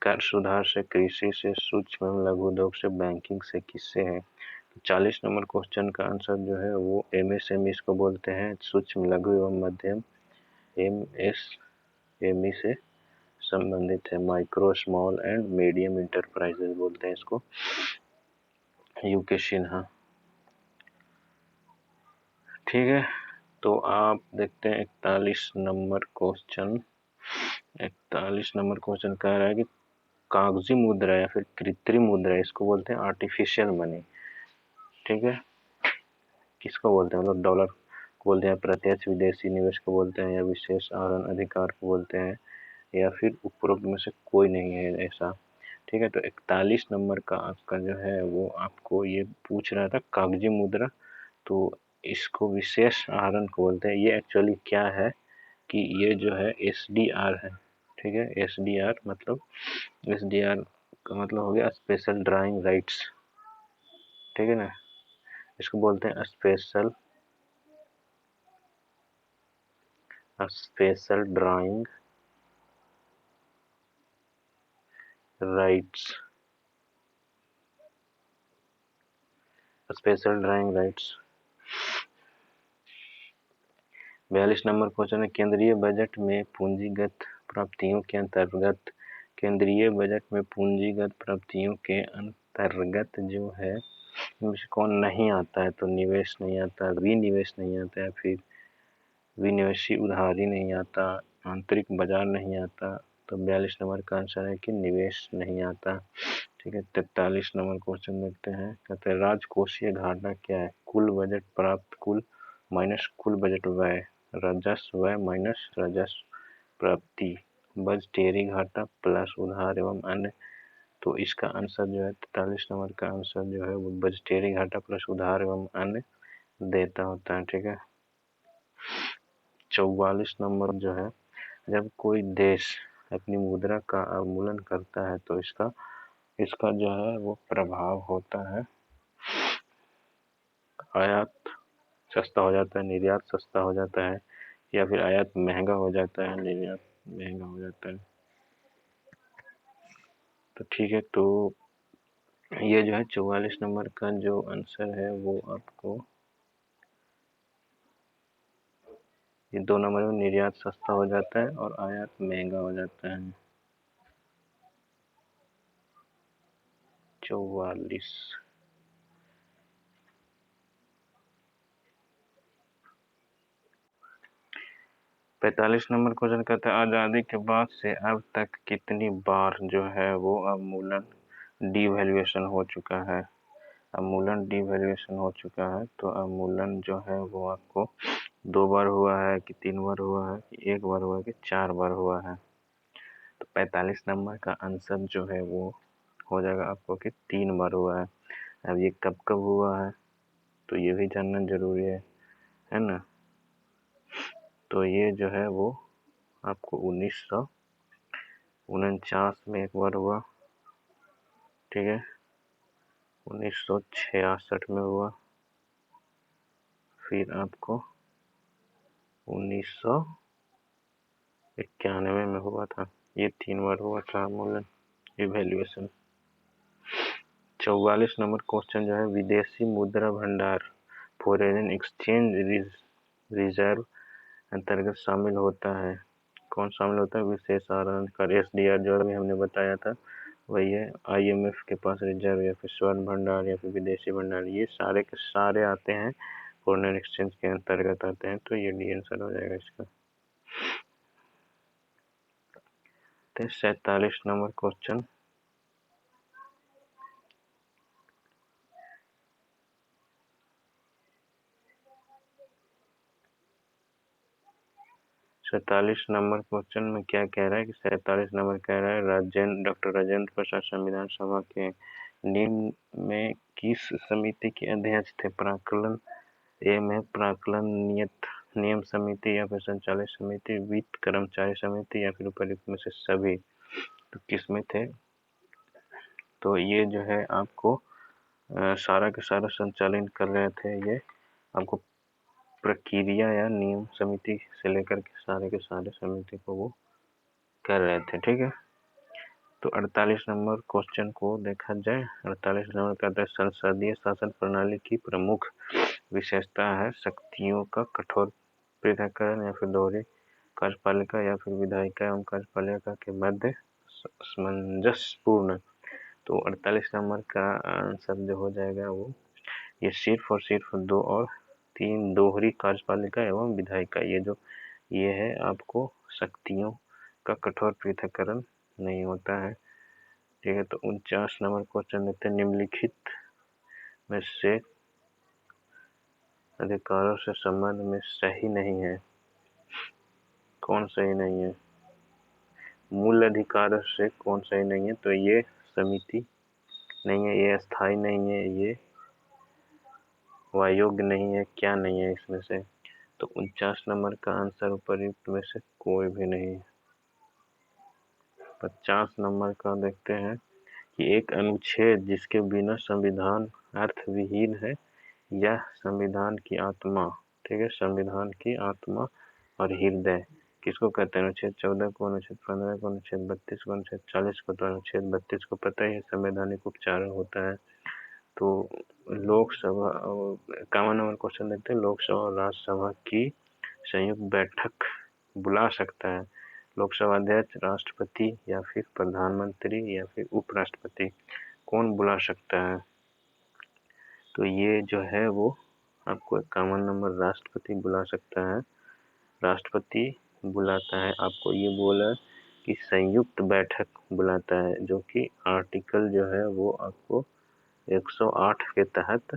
कर सुधार से, कृषि से, सूक्ष्म एवं लघु उद्योग से, बैंकिंग से, किससे है? 40 नंबर क्वेश्चन का आंसर जो है वो एमएसएमई इसको बोलते हैं, सूक्ष्म लघु एवं मध्यम, एमएसएमई से संबंधित है। Micro small and medium enterprises बोलते हैं इसको। यूके सिन्हा। ठीक है, तो आप देखते हैं 41 नंबर क्वेश्चन। 41 नंबर क्वेश्चन कह रहा है कि कागजी मुद्रा या फिर कृत्रिम मुद्रा, इसको बोलते हैं आर्टिफिशियल मनी। ठीक है, किसको बोलते हैं? मतलब डॉलर को बोलते हैं, प्रत्यक्ष विदेशी निवेश को बोलते हैं, या विशेष आवरण अधिकार को बोलते हैं, या फिर उपरोक्त में से कोई नहीं है ऐसा। ठीक है, तो 41 नंबर का आपका जो है वो आपको ये पूछ रहा था कागजी मुद्रा, तो इसको विशेष आहरण को बोलते हैं। ये एक्चुअली क्या है कि ये जो है एसडीआर है। ठीक है, एसडीआर मतलब, एसडीआर का मतलब हो गया स्पेशल ड्राइंग राइट्स। ठीक है ना, इसको बोलते हैं special drawing rights. Special drawing rights. 42 number question है, केंद्रीय बजट में पूंजीगत प्राप्तियों के अंतर्गत, केंद्रीय बजट में पूंजीगत प्राप्तियों के अंतर्गत जो है इनमें से कौन नहीं आता है? तो निवेश नहीं आता, विनिवेश नहीं आता है, फिर विनिवेशी उधारी नहीं आता, आंतरिक बाजार नहीं आता। तो 42 नंबर का आंसर है कि निवेश नहीं आता। ठीक है, 43 नंबर क्वेश्चन देखते हैं। कहते हैं राजकोषीय घाटा क्या है? कुल बजट प्राप्त कुल माइनस कुल बजट व्यय, राजस्व व्यय माइनस राजस्व प्राप्ति, बजटेरी घाटा प्लस उधार एवं अन्य। तो इसका आंसर जो है 43 नंबर का आंसर जो है वो बजटेरी घाटा प्लस उधार एवं अन्य देता होता है। ठीक है, 44 नंबर जो है, जब कोई देश अपनी मुद्रा का अवमूल्यन करता है तो इसका इसका जो है वो प्रभाव होता है, आयात सस्ता हो जाता है, निर्यात सस्ता हो जाता है, या फिर आयात महंगा हो जाता है, निर्यात महंगा हो जाता है। तो ठीक है, तो ये जो है 44 नंबर का जो आंसर है वो आपको ये 2 नंबर में निर्यात सस्ता हो जाता है और आयात महंगा हो जाता है। 44। 45 नंबर क्वेश्चन कहता है आज़ादी के बाद से अब तक कितनी बार जो है वो अवमूल्यन डिवैल्यूएशन हो चुका है? अवमूल्यन डिवैल्यूएशन हो चुका है, तो अवमूल्यन जो है वो आपको 2 बार हुआ है कि 3 बार हुआ है कि 1 बार हुआ है कि 4 बार हुआ है? तो 45 नंबर का आंसर जो है वो हो जाएगा आपको कि 3 बार हुआ है। अब ये कब कब हुआ है तो ये भी जानना जरूरी है ना? तो ये जो है वो आपको 1949 में एक बार हुआ। ठीक है, 1966 में हुआ, फिर आपको 1991 में हुआ था। ये 3 बार हुआ था अवमूल्यन इवैल्यूएशन। 44 नंबर क्वेश्चन जो है विदेशी मुद्रा भंडार फॉरेन एक्सचेंज रिजर्व अंतर्गत शामिल होता है। कौन शामिल होता है? विशेष आवरण कर, एसडीआर जो अभी हमने बताया था वही है। आईएमएफ के पास रिजर्व, या फिर स्वर्ण भंडार, या फिर विदेशी भंडार, ये सारे के सारे आते हैं फॉरेन एक्सचेंज के अंतर्गत आते हैं। तो ये डी आंसर हो जाएगा इसका। 47 नंबर क्वेश्चन, 47 नंबर क्वेश्चन में क्या कह रहा है कि 47 नंबर कह रहा है डॉक्टर राजेंद्र प्रसाद संविधान सभा के निम्न में किस समिति के अध्यक्ष थे? प्राक्कलन ए में प्राक्कलन नियम समिति या फिर संचालक समिति, वित्त कर्मचारी समिति या फिर उपर्युक्त में से सभी। तो किस में थे? तो ये जो है आपको सारा के सारा संचालन कर रहे थे, ये आपको प्रक्रिया या नियम समिति से लेकर के सारे समिति को वो कर रहे थे। ठीक है, तो 48 नंबर क्वेश्चन को देखा जाए। 48 नंबर का है संसदीय शासन प्रणाली की प्रमुख विशेषता है शक्तियों का कठोर पृथक्करण या फिर दोहरी कार्यपालिका या फिर विधायिका एवं कार्यपालिका के मध्य सामंजस्यपूर्ण। तो 48 नंबर का आंसर जो हो जाएगा वो ये सिर्फ और सिर्फ 2 और 3 दोहरी कार्यपालिका एवं विधायिका, ये है आपको शक्तियों का कठोर पृथक्करण नहीं होता है। ठीक है, तो 49 नंबर क्वेश्चन देते हैं निम्नलिखित में से अधिकारों से संबंध में सही नहीं है। कौन सही नहीं है? मूल अधिकारों से कौन सही नहीं है? तो ये समिति नहीं है, ये अस्थाई नहीं है, ये अयोग्य नहीं है, क्या नहीं है इसमें से? तो 49 नंबर का आंसर उपर्युक्त में से कोई भी नहीं है। 50 नंबर का देखते हैं कि एक अनुच्छेद जिसके बिना संविधान अर्थविहीन है या संविधान की आत्मा, ठीक है, संविधान की आत्मा और हृदय किसको कहते हैं? अनुच्छेद 14 को, अनुच्छेद 15 को, अनुच्छेद 32 को, अनुच्छेद 40 को। तो अनुच्छेद 32 को पता ही है, संवैधानिक उपचारण होता है। तो लोकसभा 51 नंबर क्वेश्चन देखते हैं, लोकसभा और राज्यसभा की संयुक्त बैठक बुला सकता है लोकसभा अध्यक्ष, राष्ट्रपति या फिर प्रधानमंत्री या फिर उपराष्ट्रपति? कौन बुला सकता है? तो ये जो है वो आपको 51 नंबर राष्ट्रपति बुला सकता है। राष्ट्रपति बुलाता है, आपको ये बोला कि संयुक्त बैठक बुलाता है, जो कि आर्टिकल जो है वो आपको 108 के तहत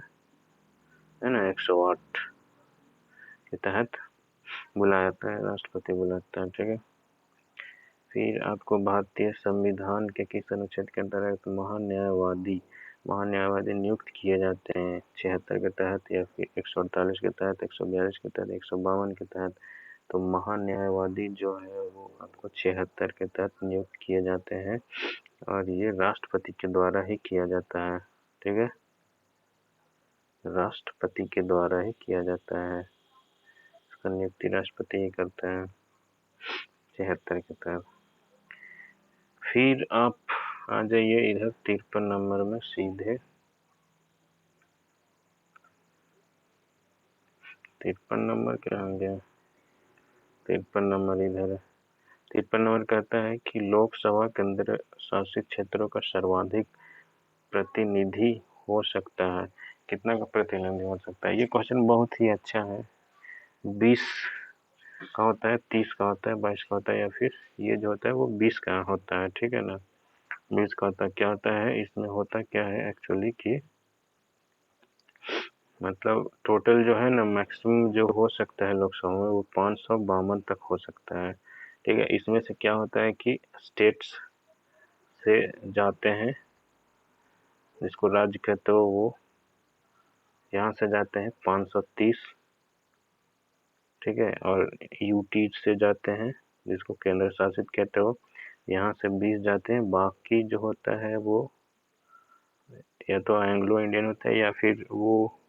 है ना, 108 के तहत बुलाता है, राष्ट्रपति बुलाता है। ठीक है, फिर आपको भारतीय संविधान के किस अनुच्छेद के अंतर्गत महान्यायवादी नियुक्त किए जाते हैं? 76 के तहत या फिर 148 के तहत, 142 के तहत, 152 के तहत? तो महान्यायवादी जो है वो आपको 76 के तहत नियुक्त किए जाते हैं और ये राष्ट्रपति के द्वारा ही किया जाता है। ठीक है, राष्ट्रपति के द्वारा ही किया जाता है, इसका नियुक्ति राष्ट्रपति ही करता है 76 के तहत। फिर आप आ जाइए इधर 53 नंबर में सीधे। 53 नंबर क्या हो गया? 53 नंबर इधर है। 53 नंबर कहता है कि लोकसभा केंद्र शासित क्षेत्रों का सर्वाधिक प्रतिनिधि हो सकता है। कितना का प्रतिनिधि हो सकता है? ये क्वेश्चन बहुत ही अच्छा है। 20 का होता है, 30 का होता है, 22 का होता है, या फिर ये जो होता है वो 20 का होता है। ठीक है ना, 20 का होता है। क्या होता है इसमें? होता क्या है एक्चुअली कि मतलब टोटल जो है ना मैक्सिमम जो हो सकता है लोकसभा में वो 552 तक हो सकता है। ठीक है, इसमें से क्या होता है कि स्टेट्स से जाते हैं, जिसको राज्य कहते हो, वो यहाँ से जाते हैं 530। ठीक है, और यूटी से जाते हैं, जिसको केंद्र शासित कहते हो, यहाँ से 20 जाते हैं। बाकी जो होता है वो या तो एंग्लो इंडियन होता है या फिर वो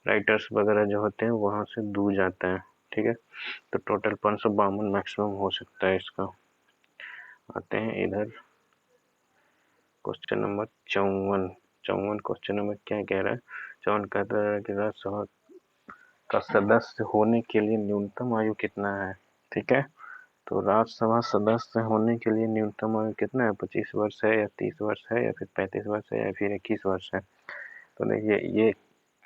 राइटर्स वगैरह जो होते हैं वहाँ से दूर जाता है। ठीक है, तो टोटल 552 मैक्सिमम हो सकता है इसका। आते हैं इधर क्वेश्चन नंबर 54 क्वेश्चन नंबर क्या कह रहा है? 54 कहता है कि राज्यसभा का सदस्य होने के लिए न्यूनतम आयु कितना है? ठीक है, तो राज्यसभा सदस्य होने के लिए न्यूनतम आयु कितना है? 25 वर्ष है या 30 वर्ष है या फिर 35 वर्ष है या फिर 21 वर्ष है? तो देखिए ये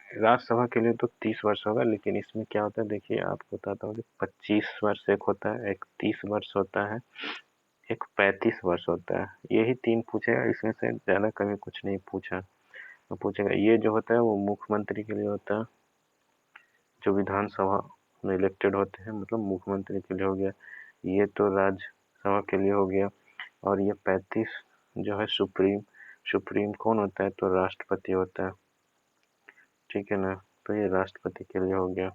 राज्यसभा के लिए तो 30 वर्ष होगा, लेकिन इसमें क्या होता है देखिए आपको बताता हूँ कि 25 वर्ष एक होता है, एक 30 वर्ष होता है, एक 35 वर्ष होता है। यही 3 पूछेगा, इसमें से ज़्यादा कभी कुछ नहीं पूछा। तो पूछेगा ये जो होता है वो मुख्यमंत्री के लिए होता है, जो विधानसभा इलेक्टेड होते हैं, मतलब मुख्यमंत्री के लिए हो गया, ये तो राज्यसभा के लिए हो गया, और ये 35 जो है सुप्रीम कौन होता है, तो राष्ट्रपति होता है, ठीक है ना। तो ये राष्ट्रपति के लिए हो गया।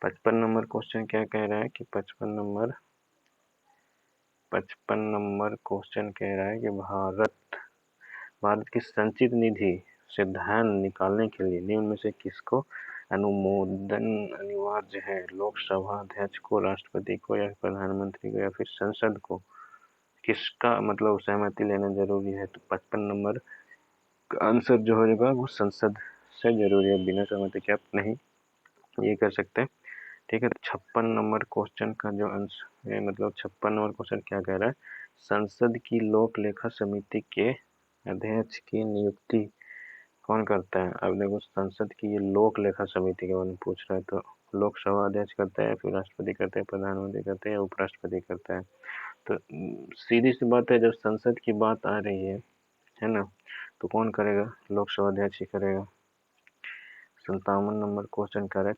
55 नंबर क्वेश्चन क्या कह रहा है कि 55 नंबर क्वेश्चन कह रहा है कि भारत की संचित निधि से धन निकालने के लिए निम्न में से किसको अनुमोदन अनिवार्य है? लोकसभा अध्यक्ष को, राष्ट्रपति को, या प्रधानमंत्री को, या फिर संसद को? किसका मतलब सहमति लेना जरूरी है? तो 55 नंबर का आंसर जो होगा वो संसद से जरूरी है, बिना सहमति के आप नहीं ये कर सकते, ठीक है। 56 नंबर क्वेश्चन का जो आंसर है, मतलब 56 नंबर क्वेश्चन क्या कह रहा है, संसद की लोक लेखा समिति के अध्यक्ष की नियुक्ति कौन करता है? अब देखो, संसद की ये लोक लेखा समिति के बारे में पूछ रहा है, तो लोकसभा अध्यक्ष करता है, फिर राष्ट्रपति करता है, प्रधानमंत्री करते हैं, उपराष्ट्रपति करता है। तो सीधी सी बात है, जब संसद की बात आ रही है ना, तो कौन करेगा? लोकसभा अध्यक्ष ही करेगा। 57 नंबर क्वेश्चन कर रहा है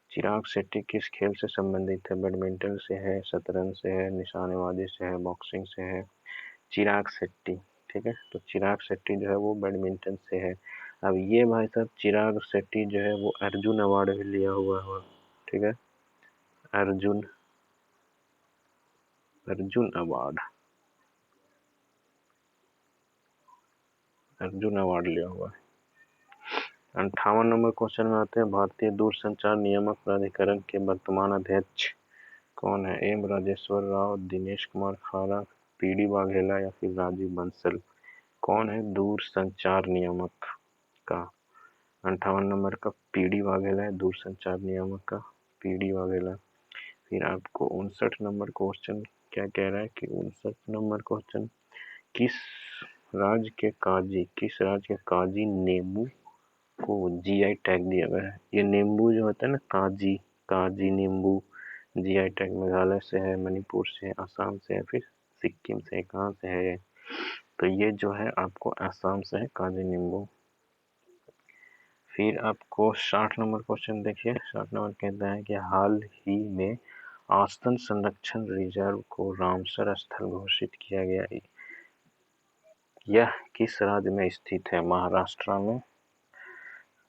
चिराग शेट्टी किस खेल से संबंधित है? बैडमिंटन से है, शतरंज से है, निशानेबाजी से है, बॉक्सिंग से है? चिराग शेट्टी, ठीक है, तो चिराग शेट्टी जो है वो बैडमिंटन से है। अब ये भाई साहब चिराग शेट्टी जो है वो अर्जुन अवार्ड भी लिया हुआ है, ठीक है, अर्जुन अवार्ड लिया हुआ है। 58 नंबर क्वेश्चन में आते हैं, भारतीय दूरसंचार नियामक प्राधिकरण के वर्तमान अध्यक्ष कौन है? एम राजेश्वर राव, दिनेश कुमार खारा, पीडी वाघेला, या फिर राजीव बंसल? कौन है दूरसंचार नियामक का? 58 नंबर का पीडी वाघेला है दूरसंचार नियामक का, पीडी वाघेला। फिर आपको 59 नंबर क्वेश्चन क्या कह रहा है कि 59 नंबर क्वेश्चन किस राज्य के काजी नींबू को जीआई टैग दिया गया है? ये नींबू जो होता है ना, काजी नींबू, जीआई टैग मेघालय से है, मणिपुर से है, असम से है, फिर सिक्किम से? कहाँ से है ये? तो ये जो है आपको असम से है काजी नींबू। फिर आपको 60 नंबर क्वेश्चन देखिए, 60 नंबर कहता है कि हाल ही में आस्तन संरक्षण रिजर्व को रामसर स्थल घोषित किया गया, यह किस राज्य में स्थित है? महाराष्ट्र में।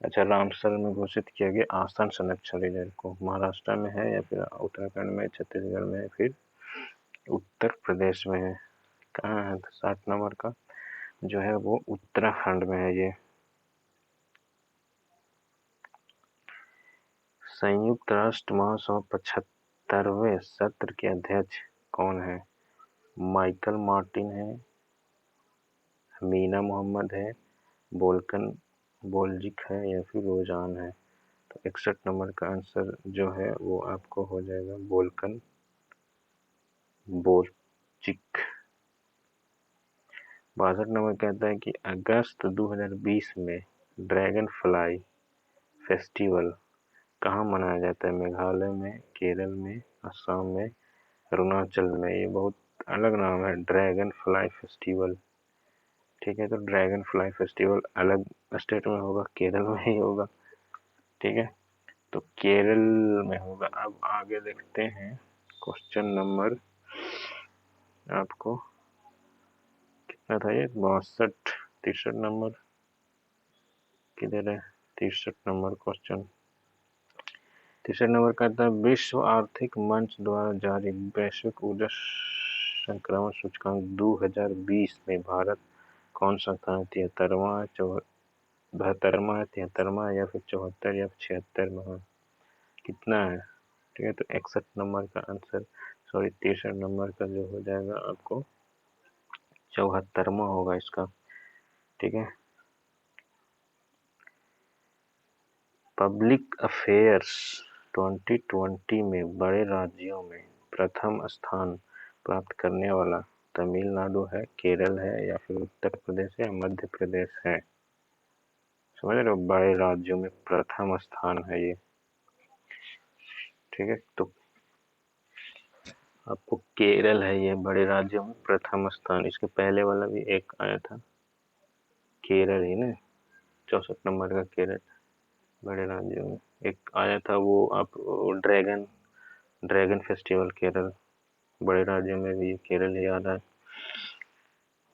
अच्छा, रामसर में घोषित किया गया आस्तन संरक्षण रिजर्व को महाराष्ट्र में है, या फिर उत्तराखंड में, छत्तीसगढ़ में, फिर उत्तर प्रदेश में है? कहाँ है? तो 60 नंबर का जो है वो उत्तराखंड में है ये। संयुक्त राष्ट्र महासभा 75वें सत्र के अध्यक्ष कौन है? माइकल मार्टिन है, मीना मोहम्मद है, बोल्कन बोल्जिक है, या फिर रोजान है? तो 61 नंबर का आंसर जो है वो आपको हो जाएगा बोल्कन बोल्जिक। 62 नंबर कहता है कि अगस्त 2020 में ड्रैगन फ्लाई फेस्टिवल कहाँ मनाया जाता है? मेघालय में, केरल में, असम में, अरुणाचल में? ये बहुत अलग नाम है, ड्रैगन फ्लाई फेस्टिवल, ठीक है। तो ड्रैगन फ्लाई फेस्टिवल अलग स्टेट में होगा, केरल में ही होगा, ठीक है, तो केरल में होगा। अब आगे देखते हैं क्वेश्चन नंबर आपको कितना था ये, 62, 63 नंबर किधर है? 63 नंबर क्वेश्चन, 63 नंबर कहता है विश्व आर्थिक मंच द्वारा जारी वैश्विक ऊर्जा संक्रमण सूचकांक 2020 में भारत कौन सा स्थान? 73वां, 72वां, 73वां, या फिर 74 या 76 में? कितना है? ठीक है, तो 61 नंबर का आंसर, 63 नंबर का जो हो जाएगा आपको 74वां होगा इसका, ठीक है। पब्लिक अफेयर्स 2020 में बड़े राज्यों में प्रथम स्थान प्राप्त करने वाला तमिलनाडु है, केरल है, या फिर उत्तर प्रदेश है, मध्य प्रदेश है? समझ रहे हो, बड़े राज्यों में प्रथम स्थान है ये, ठीक है। तो आपको केरल है ये बड़े राज्यों में प्रथम स्थान। इसके पहले वाला भी एक आया था, केरल ही ना, 64 नंबर का केरल बड़े राज्यों में। एक आया था वो आप ड्रैगन ड्रैगन फेस्टिवल केरल, बड़े राज्यों में भी केरल ही याद है।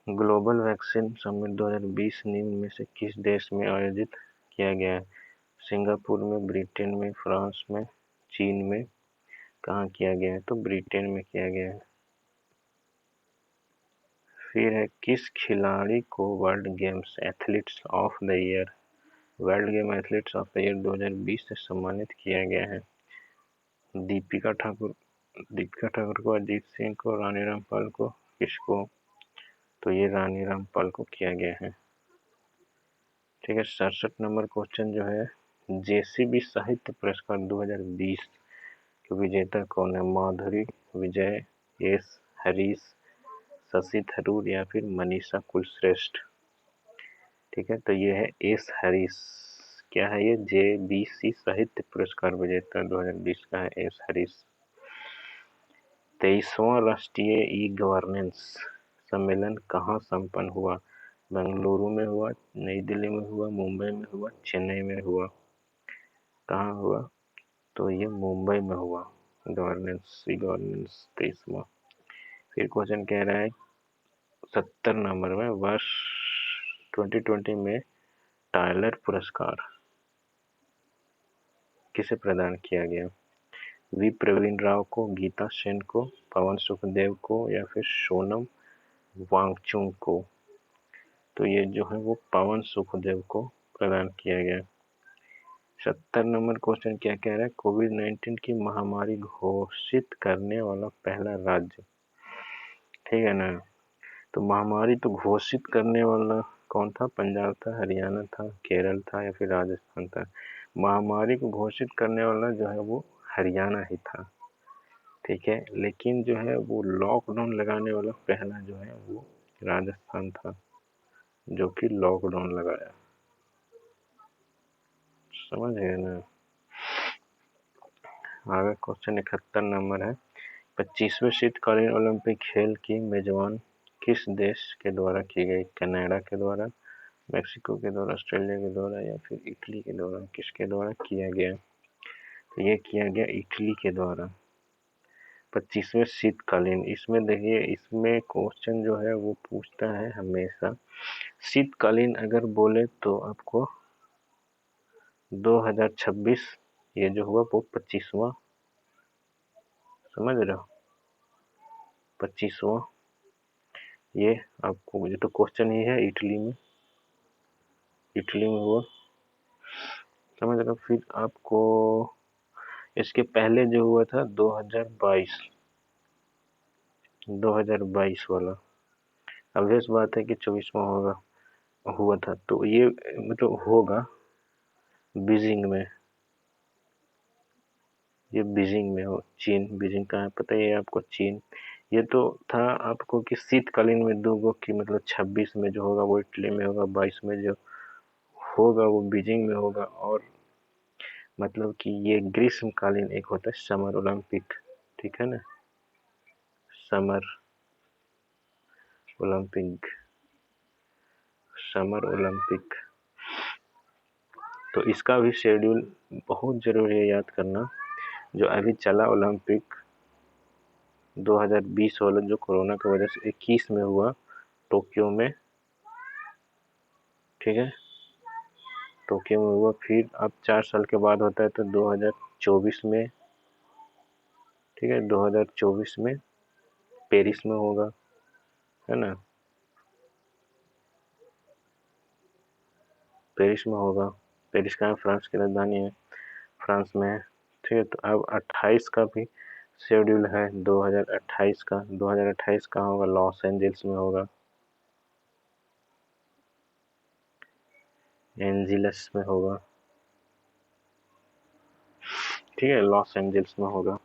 ग्लोबल वैक्सीन समिट 2020 निम्न में से किस देश में आयोजित किया गया है? सिंगापुर में, ब्रिटेन में, फ्रांस में, चीन में, कहाँ किया गया है? तो ब्रिटेन में किया गया है। फिर है, किस खिलाड़ी को world games athletes of the year world game athletes of the year 2020 से सम्मानित किया गया है? दीपिका ठाकुर को, अजीत सिंह को, रानी रामपाल को, किसको? तो ये रानी रामपाल को किया गया है। ठीक है, 67 नंबर क्वेश्चन जो है, जेसीबी साहित्य पुरस्कार 2020 के विजेता कौन है? माधुरी विजय, एस हरीश, शशि थरूर या फिर मनीषा कुलश्रेष्ठ? ठीक है, तो ये है एस हरीश। क्या है ये? जेबीसी साहित्य पुरस्कार विजेता 2020 का है एस हरीश। 23वां राष्ट्रीय ई गवर्नेंस सम्मेलन कहाँ संपन्न हुआ? बेंगलुरु में हुआ, नई दिल्ली में हुआ, मुंबई में हुआ, चेन्नई में हुआ? कहाँ हुआ? तो ये मुंबई में हुआ। गवर्नेंस 23वां। फिर क्वेश्चन कह रहा है 70 नंबर में, वर्ष 2020 में टायलर पुरस्कार किसे प्रदान किया गया? वी प्रवीण राव को, गीता सेन को, पवन सुखदेव को या फिर सोनम वांगचुक को? तो ये जो है वो पवन सुखदेव को प्रदान किया गया। 70 नंबर क्वेश्चन क्या कह रहा है? कोविड-19 की महामारी घोषित करने वाला पहला राज्य। ठीक है ना, तो महामारी तो घोषित करने वाला कौन था? पंजाब था, हरियाणा था, केरल था या फिर राजस्थान था? महामारी को घोषित करने वाला जो है वो हरियाणा ही था। ठीक है, लेकिन जो है वो लॉकडाउन लगाने वाला पहला जो है वो राजस्थान था, जो कि लॉकडाउन लगाया। समझ गए ना? आगे क्वेश्चन 71 नंबर है, 25वें शीतकालीन ओलंपिक खेल की मेजबान किस देश के द्वारा की गई? कनाडा के द्वारा, मैक्सिको के द्वारा, ऑस्ट्रेलिया के द्वारा या फिर इटली के द्वारा? किसके द्वारा किया गया? तो ये किया गया इटली के द्वारा। 25वें शीतकालीन, इसमें देखिए, इसमें क्वेश्चन जो है वो पूछता है हमेशा शीतकालीन अगर बोले तो आपको 2026 ये जो हुआ वो 25वां, समझ रहे हो? 25वां ये आपको, ये तो क्वेश्चन ही है, इटली में हुआ, समझ रहे हो? फिर आपको इसके पहले जो हुआ था 2022 वाला, ऑब्वियस बात है कि 24वां हुआ था, तो ये मतलब होगा बीजिंग में। ये बीजिंग में हो, चीन। बीजिंग कहाँ है पता है आपको? चीन। ये तो था आपको कि शीतकालीन में दो की मतलब 26 में जो होगा वो इटली में होगा, 22 में जो होगा वो बीजिंग में होगा, और मतलब कि ये ग्रीष्मकालीन एक होता है समर ओलंपिक। ठीक है ना, समर ओलंपिक, समर ओलंपिक। तो इसका भी शेड्यूल बहुत जरूरी है याद करना। जो अभी चला ओलंपिक 2020 वाला, जो कोरोना की वजह से 21 में हुआ टोक्यो में, ठीक है, टोक्यो में हुआ। फिर अब 4 साल के बाद होता है तो 2024 में, ठीक है, 2024 में पेरिस में होगा, है ना, पेरिस में होगा। पेरिस का है, फ्रांस की राजधानी है, फ्रांस में है। ठीक है, तो अब 28 का भी शेड्यूल है, 2028 का। 2028 कहाँ होगा? लॉस एंजल्स में होगा, एंजिलस में होगा, ठीक है, लॉस एंजल्स में होगा।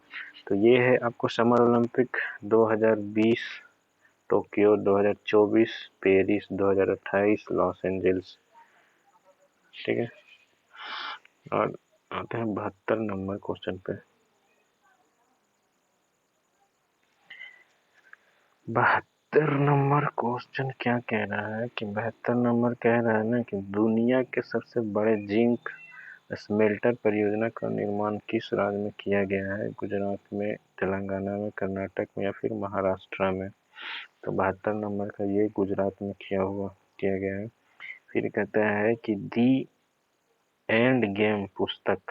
तो ये है आपको summer Olympic 2020 Tokyo, 2024 Paris, 2028 Los Angeles. ठीक है, और आते हैं 72 नंबर क्वेश्चन पे। 72 नंबर क्वेश्चन क्या कह रहा है कि 72 नंबर कह रहा है ना कि दुनिया के सबसे बड़े जिंक स्मेल्टर परियोजना का निर्माण किस राज्य में किया गया है? गुजरात में, तेलंगाना में, कर्नाटक में या फिर महाराष्ट्र में? तो 72 नंबर का ये गुजरात में किया गया है। फिर कहता है कि दी एंड गेम पुस्तक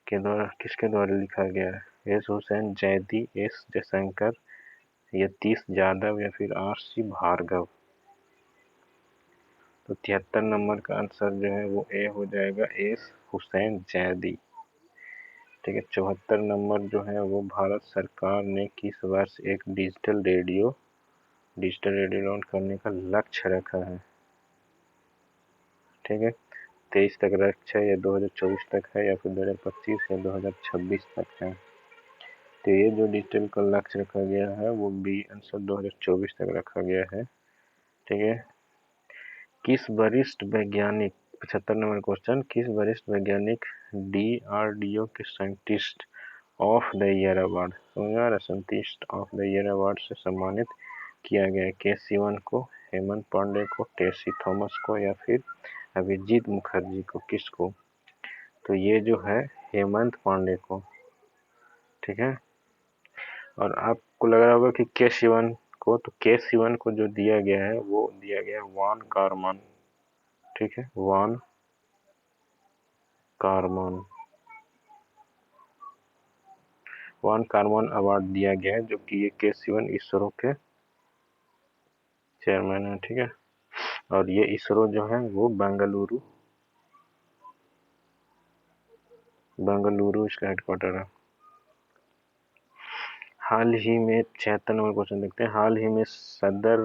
के द्वारा किसके द्वारा लिखा गया है? एस हुसैन, जैदी, एस जयशंकर, यतीश यादव या फिर आर.सी. भार्गव? तो 73 नंबर का आंसर जो है वो ए हो जाएगा, एस हुसैन जैदी। ठीक है। 74 नंबर जो है वो भारत सरकार ने किस वर्ष एक डिजिटल रेडियो लॉन्च करने का लक्ष्य रखा है? ठीक है। 23 तक लक्ष्य है या 2024 तक है या फिर 2025 या 2026 तक है? तो ये जो डिजिटल का लक्ष्य रखा गया है वो बी आंसर 2024 तक रखा गया है। ठीक है। किस वरिष्ठ वैज्ञानिक 75 नंबर क्वेश्चन, किस वरिष्ठ वैज्ञानिक DRDO के scientist of the year award scientist of the year award से सम्मानित किया गया? के सिवन को, हेमंत पांडे को, टेसी थॉमस को या फिर अभिजीत मुखर्जी को? किसको? तो ये जो है हेमंत पांडे को। ठीक है। और आपको लग रहा होगा कि के सिवन को, तो के सिवन को जो दिया गया है वो दिया गया वान कारमान। ठीक है, वान कारमान अवार्ड दिया गया है, जो कि ये के सिवन इसरो के चेयरमैन है। ठीक है। और ये इसरो जो है वो बेंगलुरु इसका हेडक्वार्टर है। हाल ही में 76 नंबर क्वेश्चन देखते हैं। हाल ही में सदर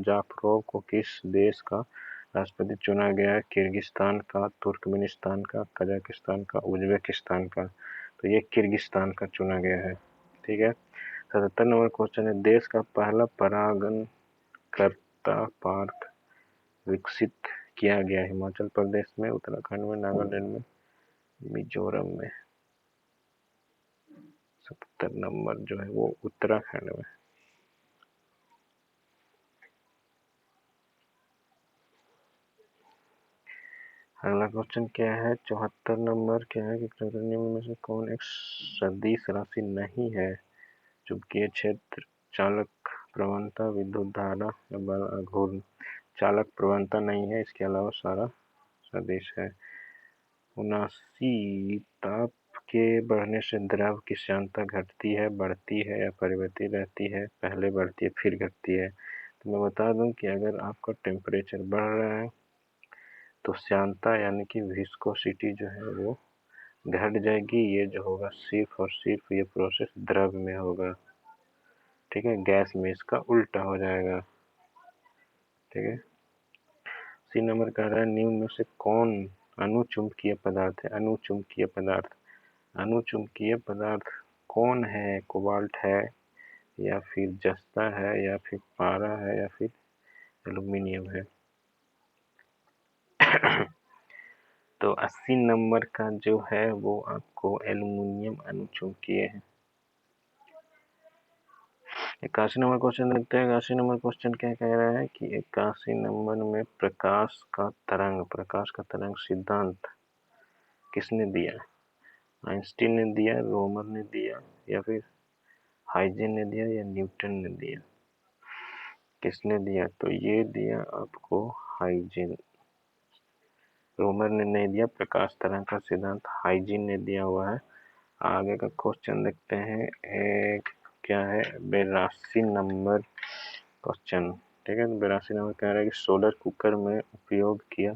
जाफरोव को किस देश का राष्ट्रपति चुना गया है? किर्गिस्तान का, तुर्कमेनिस्तान का, कजाकिस्तान का, उज्बेकिस्तान का? तो ये किर्गिस्तान का चुना गया है। ठीक है। 77 नंबर क्वेश्चन है, देश का पहला परागण करता पार्क विकसित किया गया हिमाचल प्रदेश में, उत्तराखंड में, नागालैंड में, मिजोरम में? 70 नंबर जो है वो उत्तराखंड में। अगला क्वेश्चन क्या है? 74 नंबर क्या है कि में से कौन एक सदिश राशि नहीं है? चुंबकीय क्षेत्र, चालक प्रवणता, विद्युत धारा या बल आघूर्ण? चालक प्रवणता नहीं है, इसके अलावा सारा सदिश है। 79 ताप के बढ़ने से द्रव की श्यानता घटती है, बढ़ती है या परिवर्तित रहती है? पहले बढ़ती है फिर घटती है। तो मैं बता दूं कि अगर आपका टेम्परेचर बढ़ रहा है तो श्यानता यानी कि विस्कोसिटी जो है वो घट जाएगी। ये जो होगा सिर्फ और सिर्फ ये प्रोसेस द्रव में होगा। ठीक है। गैस में इसका उल्टा हो जाएगा। ठीक है। सी नंबर कह रहा है, निम्न में से कौन अनुचुंबकीय पदार्थ है? अनुचुंबकीय पदार्थ कौन है? कोबाल्ट है या फिर जस्ता है या फिर पारा है या फिर एल्यूमिनियम है? तो 80 नंबर का जो है वो आपको एल्यूमिनियम अनुचुंबकीय है। 81 नंबर क्वेश्चन देखते हैं। 81 नंबर क्वेश्चन क्या कह रहा है कि 81 नंबर में प्रकाश का तरंग सिद्धांत किसने दिया? आइंस्टीन ने दिया, रोमर ने दिया या फिर हाइजेन ने दिया या न्यूटन ने दिया? किसने दिया? तो ये दिया आपको हाइजेन। रोमर ने नहीं दिया। प्रकाश तरंग का सिद्धांत हाइजेन ने दिया हुआ है। आगे का क्वेश्चन देखते हैं। एक क्या है? 82 नंबर क्वेश्चन। ठीक है। 82 नंबर कह रहा है कि सोलर कुकर में उपयोग किया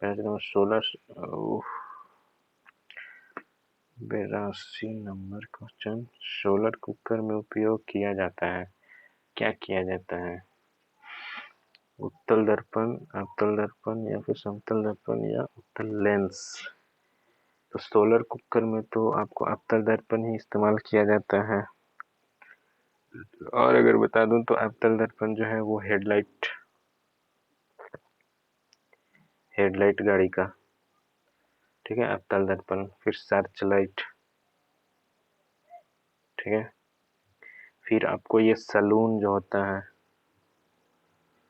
82 नंबर क्वेश्चन, सोलर कुकर में उपयोग किया जाता है, क्या किया जाता है? उत्तल दर्पण, अवतल दर्पण या फिर समतल दर्पण या उत्तल लेंस? तो सोलर कुकर में तो आपको अवतल दर्पण ही इस्तेमाल किया जाता है। और अगर बता दूं तो अवतल दर्पण जो है वो हेडलाइट गाड़ी का। ठीक है। अवतल दर्पण। फिर सर्च लाइट। ठीक है। फिर आपको ये सलून जो होता है,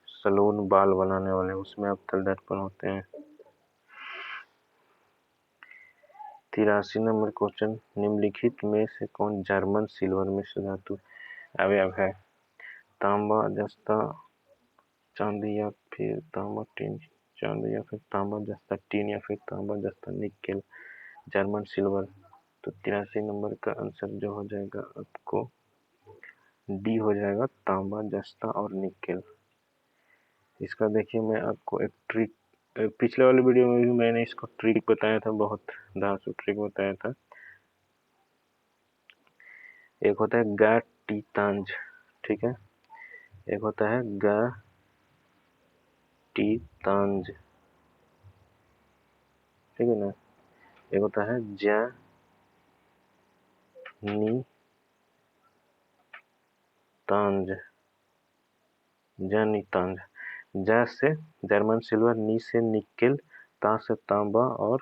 सलून, बाल बनाने वाले, उसमें अवतल दर्पण होते हैं। 82 नंबर का जो है वो उत्तल दर्पण है। 83 नंबर का जो है वो 83 नंबर क्वेश्चन, निम्नलिखित में से कौन जर्मन सिल्वर मिश्र धातु अवयव है? तांबा, जस्ता, चांदी या फिर तांबा टीन, चांदी या फिर तांबा जस्ता टीन या फिर तांबा जस्ता निकेल, जर्मन सिल्वर। तो 83 नंबर का आंसर जो हो जाएगा आपको डी हो जाएगा, तांबा जस्ता और निकेल। इसका देखिए मैं आपको एक ट्रिक, पिछले वाले वीडियो में भी मैंने इसको ट्रिक बताया था, बहुत धांसू ट्रिक बताया था। एक होता है गा टी तांज, ठीक है, एक होता है गा टी तांज, ठीक है ना, एक होता है जा नी तांज, जानी तांज। जा से जर्मन सिल्वर, नी से निकेल, ता से तांबा और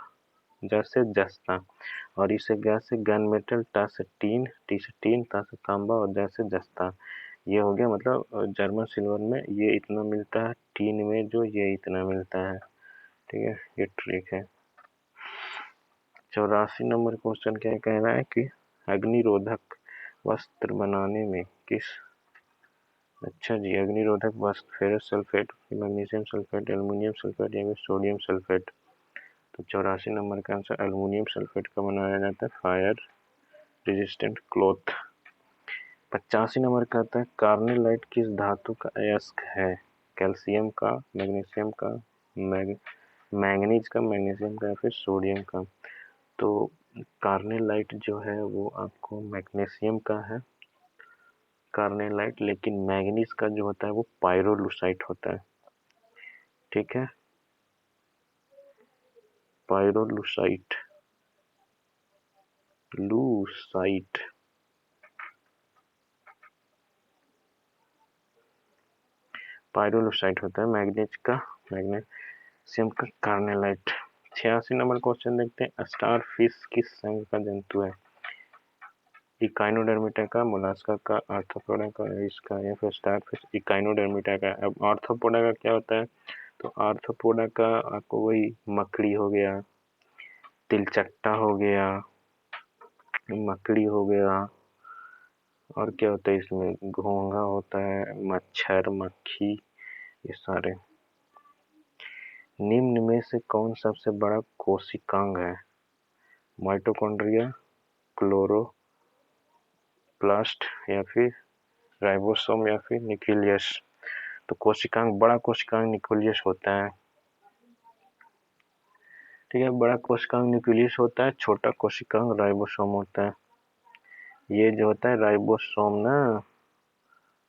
जा से जस्ता, और इसे गा से गन मेटल, टा से टीन, टी से टीन, ता से तांबा और जा से जस्ता। ये हो गया, मतलब जर्मन सिल्वर में ये इतना मिलता है, टीन में जो ये इतना मिलता है, ठीक है, ये ट्रिक है। 84 नंबर क्वेश्चन क्या कह रहा है कि अग्निरोधक वस्त्र बनाने में किस, अच्छा जी, अग्निरोधक वस्त्र ferrous sulphate, magnesium sulphate, aluminium sulphate या फिर सोडियम सल्फेट। तो 84 नंबर का आंसर एल्युमिनियम सल्फेट का बनाया जाता है, फायर रेजिस्टेंट क्लॉथ। 85 नंबर का आता है कार्नेलाइट किस धातु का अयस्क है? कैल्शियम का, मैग्नीशियम का, मैंगनीज का, मैग्नीशियम का या फिर सोडियम का। तो कार्नेलाइट जो है वो आपको मैग्नीशियम का है कार्नेलाइट, लेकिन मैंगनीज का जो होता है वो पायरोलुसाइट होता है, ठीक है, पायरोलुसाइट, लूसाइट। पायरोलुसाइट होता है मैग्नीज का, मैग्नीशियम का कार्नेलाइट। 86 नंबर क्वेश्चन देखते हैं, स्टार फिश किस संघ का जंतु है? इकाइनोडर्मिटा का, मोलास्का का, आर्थ्रोपोडा का, इसका या फिर स्टार फिश इकाइनोडर्मिटा का। अब आर्थ्रोपोडा का क्या होता है? तो आर्थ्रोपोडा का आपको वही मकड़ी हो गया, तिलचट्टा हो गया, मकड़ी हो गया, और क्या होता है इसमें, घोंघा होता है, मच्छर, मक्खी, ये सारे। निम्न में से कौन सबसे बड़ा कोशिकांग है? माइटोकॉन्ड्रिया, क्लोरोप्लास्ट या फिर राइबोसोम या फिर न्यूक्लियस। तो कोशिकांग, बड़ा कोशिकांग न्यूक्लियस होता है, ठीक है, बड़ा कोशिकांग न्यूक्लियस होता है, छोटा कोशिकांग राइबोसोम होता है। ये जो होता है राइबोसोम ना,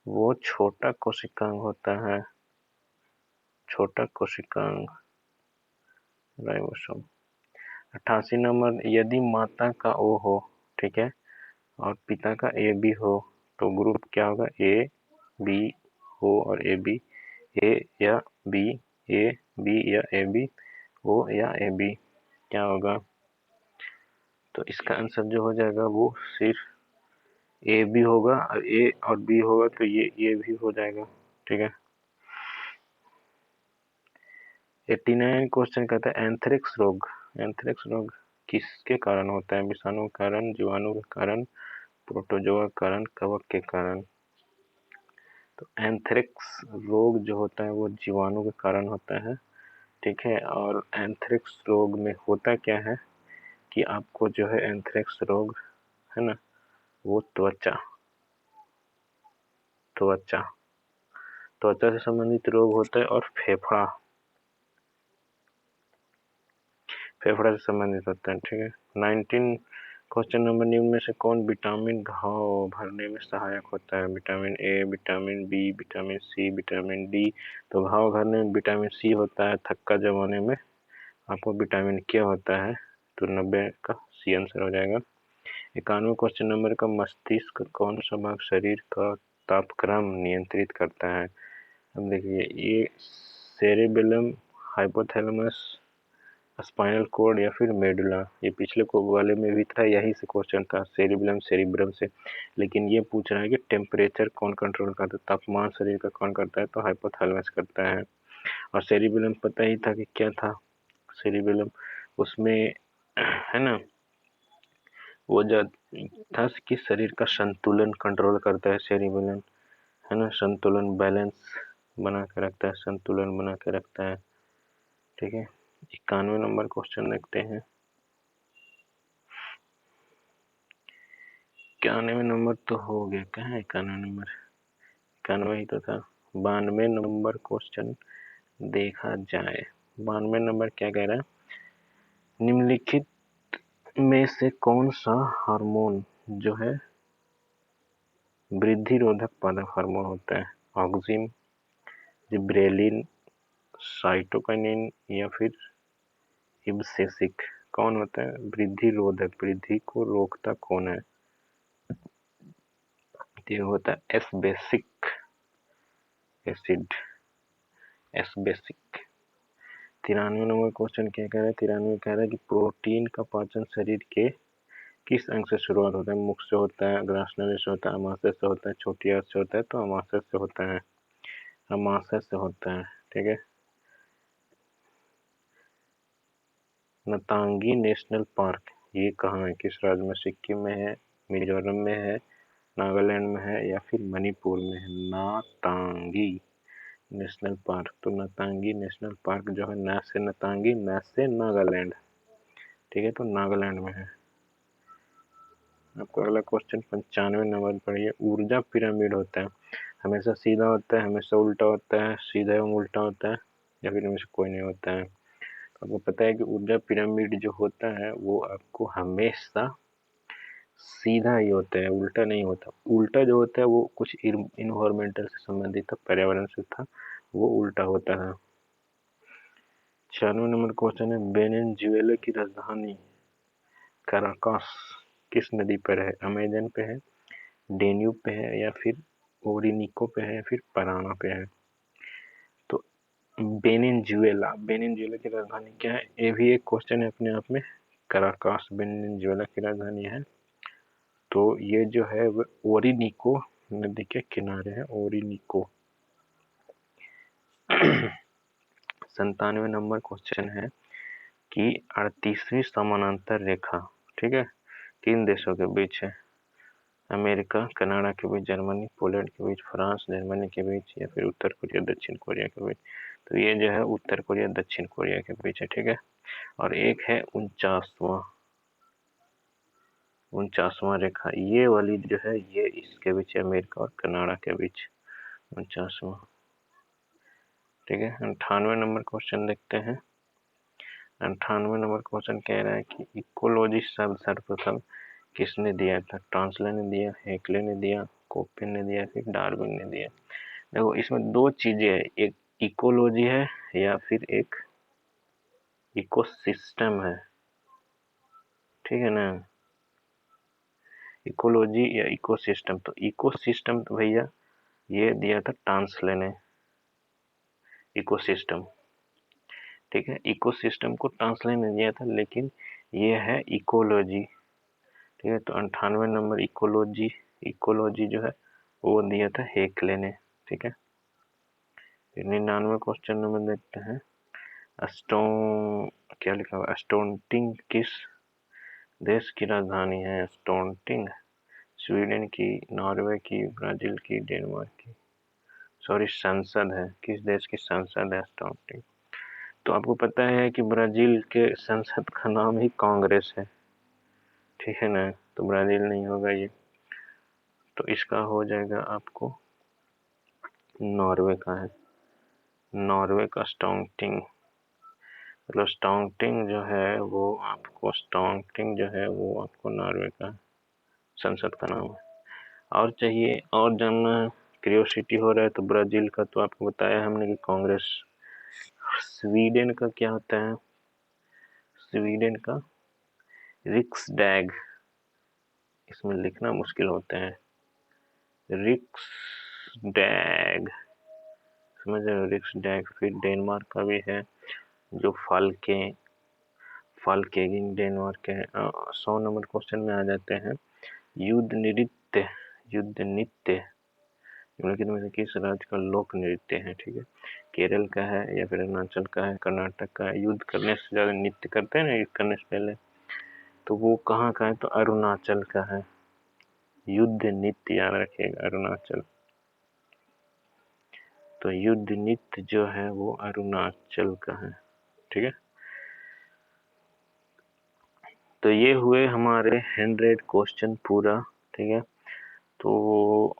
वो छोटा कोशिकांग होता है, छोटा कोशिकांग राइबोसोम। 88 नंबर, यदि माता का ओ हो, ठीक है, और पिता का ए बी हो, तो ग्रुप क्या होगा? ए बी ओ और ए बी, ए या बी, ए बी या ए बी, ओ या ए बी, क्या होगा? तो इसका आंसर जो हो जाएगा वो सिर्फ ए बी होगा, और ए और बी होगा तो ये भी हो जाएगा, ठीक है। 89 क्वेश्चन कहता है एंथ्रेक्स रोग, एंथ्रेक्स रोग किसके कारण होता है? विषाणु के कारण, जीवाणु के कारण, प्रोटोजोआ के कारण, कवक के कारण। तो एंथ्रेक्स रोग जो होता है वो जीवाणु के कारण होता है, ठीक है। और एंथ्रेक्स रोग में होता क्या है कि आपको जो है एंथ्रेक्स रोग है ना, वो त्वचा त्वचा त्वचा से संबंधित रोग होता है, और फेफड़ा से संबंधित होता है, ठीक है। 19 क्वेश्चन नंबर, निम्न में से कौन विटामिन घाव भरने में सहायक होता है? Vitamin A, vitamin B, vitamin C, vitamin D. तो घाव भरने में विटामिन सी होता है, थक्का जमाने में आपको विटामिन के होता है, तो 90 का सी आंसर हो जाएगा। 91 क्वेश्चन नंबर का, मस्तिष्क का कौन सा भाग शरीर का तापक्रम नियंत्रित करता है? अब देखिए, ये सेरेबेलम, हाइपोथैलेमस, स्पाइनल कॉर्ड या फिर मेडुला। ये पिछले को वाले में भी था, यही से क्वेश्चन था, सेरिबेलम सेरिब्रम से। लेकिन ये पूछ रहा है कि टेम्परेचर कौन कंट्रोल करता है, तापमान शरीर का कौन करता है? तो हाइपोथैलेमस करता है। और सेरिबेलम पता ही था कि क्या था, सेरिबेलम उसमें है ना, वो था कि शरीर का संतुलन कंट्रोल करता है सेरिबेलम, है ना, संतुलन बैलेंस बना के रखता है, संतुलन बना के रखता है। ठीक है, 91 नंबर क्वेश्चन देखते हैं। 91 नंबर तो हो गया, कहाँ है 91 नंबर? 91 ही तो था। 92 नंबर क्वेश्चन देखा जाए। 92 नंबर क्या कह रहा है, निम्नलिखित में से कौन सा हार्मोन जो है वृद्धि रोधक पादप हार्मोन होता है? ऑक्सिन, जिब्रेलिन, साइटोकिनिन या फिर इब्सेसिक? कौन होता है वृद्धि रोधक, वृद्धि को रोकता कौन है? ये होता है एस्बेसिक एसिड, एस्बेसिक। 93 नंबर क्वेश्चन क्या कह रहा है, 93 कह रहा है कि प्रोटीन का पाचन शरीर के किस अंग से शुरुआत होता है? मुख से होता है, ग्रासनली से होता है, अमाशय से होता है, छोटी आंत से होता है? तो अमाशय से होता है, अमाशय से होता है। ठीक है, नतांगी नेशनल पार्क ये कहाँ है, किस राज्य में? सिक्किम में है, मिजोरम में है, नागालैंड में है या फिर मणिपुर में है? नातांगी नेशनल पार्क, तो नतांगी नेशनल पार्क जो है, न से नतांगी, न से नागालैंड। ठीक है, तो नागालैंड में है। आपको अगला क्वेश्चन 95 नंबर पढ़िए। ऊर्जा पिरामिड होता है, हमेशा सीधा होता है, हमेशा उल्टा होता है, सीधा एवं उल्टा होता है, या फिर इनमें से कोई नहीं होता है? आपको पता है कि ऊर्जा पिरामिड जो होता है वो आपको हमेशा सीधा ही होता है, उल्टा नहीं होता। उल्टा जो होता है वो कुछ इन्वायरमेंटल से संबंधित था, पर्यावरण से था, वो उल्टा होता है। 96 नंबर क्वेश्चन है, वेनेजुएला की राजधानी काराकास किस नदी पर है? अमेजन पे है, डेन्यूब पे है या फिर ओरिनिको पे है या फिर पराना पे है? तो वेनेजुएला, वेनेजुएला की राजधानी क्या है? ये भी एक क्वेश्चन है अपने आप में। काराकास वेनेजुएला की राजधानी है। तो ये जो है वो ओरिनिको नदी के किनारे है, ओरिनिको। 97 नंबर क्वेश्चन है कि 38वीं समानांतर रेखा, ठीक है, किन देशों के बीच है? अमेरिका कनाडा के बीच, जर्मनी पोलैंड के बीच, फ्रांस जर्मनी के बीच या फिर उत्तर कोरिया दक्षिण कोरिया के बीच? तो ये जो है उत्तर कोरिया दक्षिण कोरिया के बीच है। ठीक है, और एक है 49वां रेखा, ये वाली जो है ये इसके बीच है, अमेरिका और कनाडा के बीच, 49वां। ठीक है, 98 नंबर क्वेश्चन देखते हैं। 98 नंबर क्वेश्चन कह रहा है कि इकोलॉजी शब्द सर्वप्रथम किसने दिया था? ट्रांसले ने दिया, हेकले ने दिया, कोपेन ने दिया, फिर डार्विन ने दिया? देखो इसमें दो चीजें है, एक इकोलॉजी है या फिर एक इकोसिस्टम है। ठीक है ना, इकोलॉजी या इकोसिस्टम। तो इकोसिस्टम तो भैया ये दिया था ट्रांसले ने, इकोसिस्टम। ठीक है, इकोसिस्टम को ट्रांसले ने दिया था, लेकिन ये है इकोलॉजी। ठीक है, तो 98 नंबर इकोलॉजी, इकोलॉजी जो है वो दिया था हेकले ने। ठीक है, 99 क्वेश्चन नंबर देखते हैं। क्या लिखा हुआ, स्टोनटिंग किस देश की राजधानी है? स्टोनटिंग स्वीडन की, नॉर्वे की, ब्राजील की, डेनमार्क की? सॉरी, संसद है, किस देश की संसद है स्टोनटिंग? तो आपको पता है कि ब्राजील के संसद का नाम ही कांग्रेस है। ठीक है ना, तो ब्राजील नहीं होगा ये, तो इसका हो जाएगा आपको नॉर्वे का है, नॉर्वे का स्टोनटिंग। मतलब स्टोनटिंग जो है वो आपको, स्टोनटिंग जो है वो आपको नॉर्वे का संसद का नाम है। और चाहिए और जानना है, क्यूरियोसिटी हो रहा है, तो ब्राजील का तो आपको बताया हमने कि कांग्रेस। स्वीडन का क्या होता है? स्वीडन का रिक्सडैग, इसमें लिखना मुश्किल होता है, रिक्सडैग, समझ रहे हो, रिक्सडैग। फिर डेनमार्क का भी है जो फाल्केगिंग डेनमार्क है। 100 नंबर क्वेश्चन में आ जाते हैं। युद्ध नृत्य, युद्ध नृत्य निम्नलिखित में से किस राज्य का लोक नृत्य है? ठीक है, केरल का है या फिर अरुणाचल का है, कर्नाटक का है? युद्ध करने से ज्यादा नृत्य करते हैं ना, युद्ध करने से पहले। तो वो कहाँ का है, तो अरुणाचल का है। युद्ध नृत्य याद रखिएगा, अरुणाचल। तो युद्ध नृत्य जो है वो अरुणाचल का है, ठीक है। तो ये हुए हमारे 100 क्वेश्चन पूरा, ठीक है। तो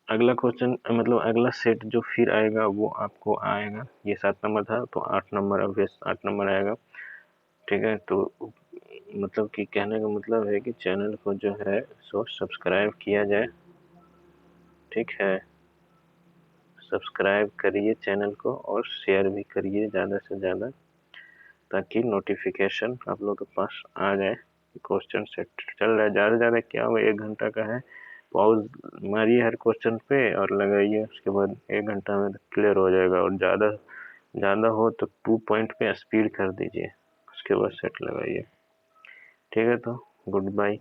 अगला क्वेश्चन मतलब अगला सेट जो फिर आएगा वो आपको आएगा, ये 7 नंबर था तो 8 नंबर, अब 8 नंबर आएगा, ठीक है। तो मतलब कि कहने का मतलब है कि चैनल को जो है सो सब्सक्राइब किया जाए, ठीक है। सब्सक्राइब करिए चैनल को और शेयर भी करिए ज़्यादा से ज़्यादा, ताकि नोटिफिकेशन आप लोग के पास आ जाए। क्वेश्चन सेट चल रहा है, ज़्यादा से ज़्यादा क्या हो, 1 घंटा का है। पॉज मारिए हर क्वेश्चन पे और लगाइए, उसके बाद 1 घंटा में क्लियर हो जाएगा। और ज़्यादा ज़्यादा हो तो 2 पॉइंट पे स्पीड कर दीजिए, उसके बाद सेट लगाइए, ठीक है। तो गुड बाय।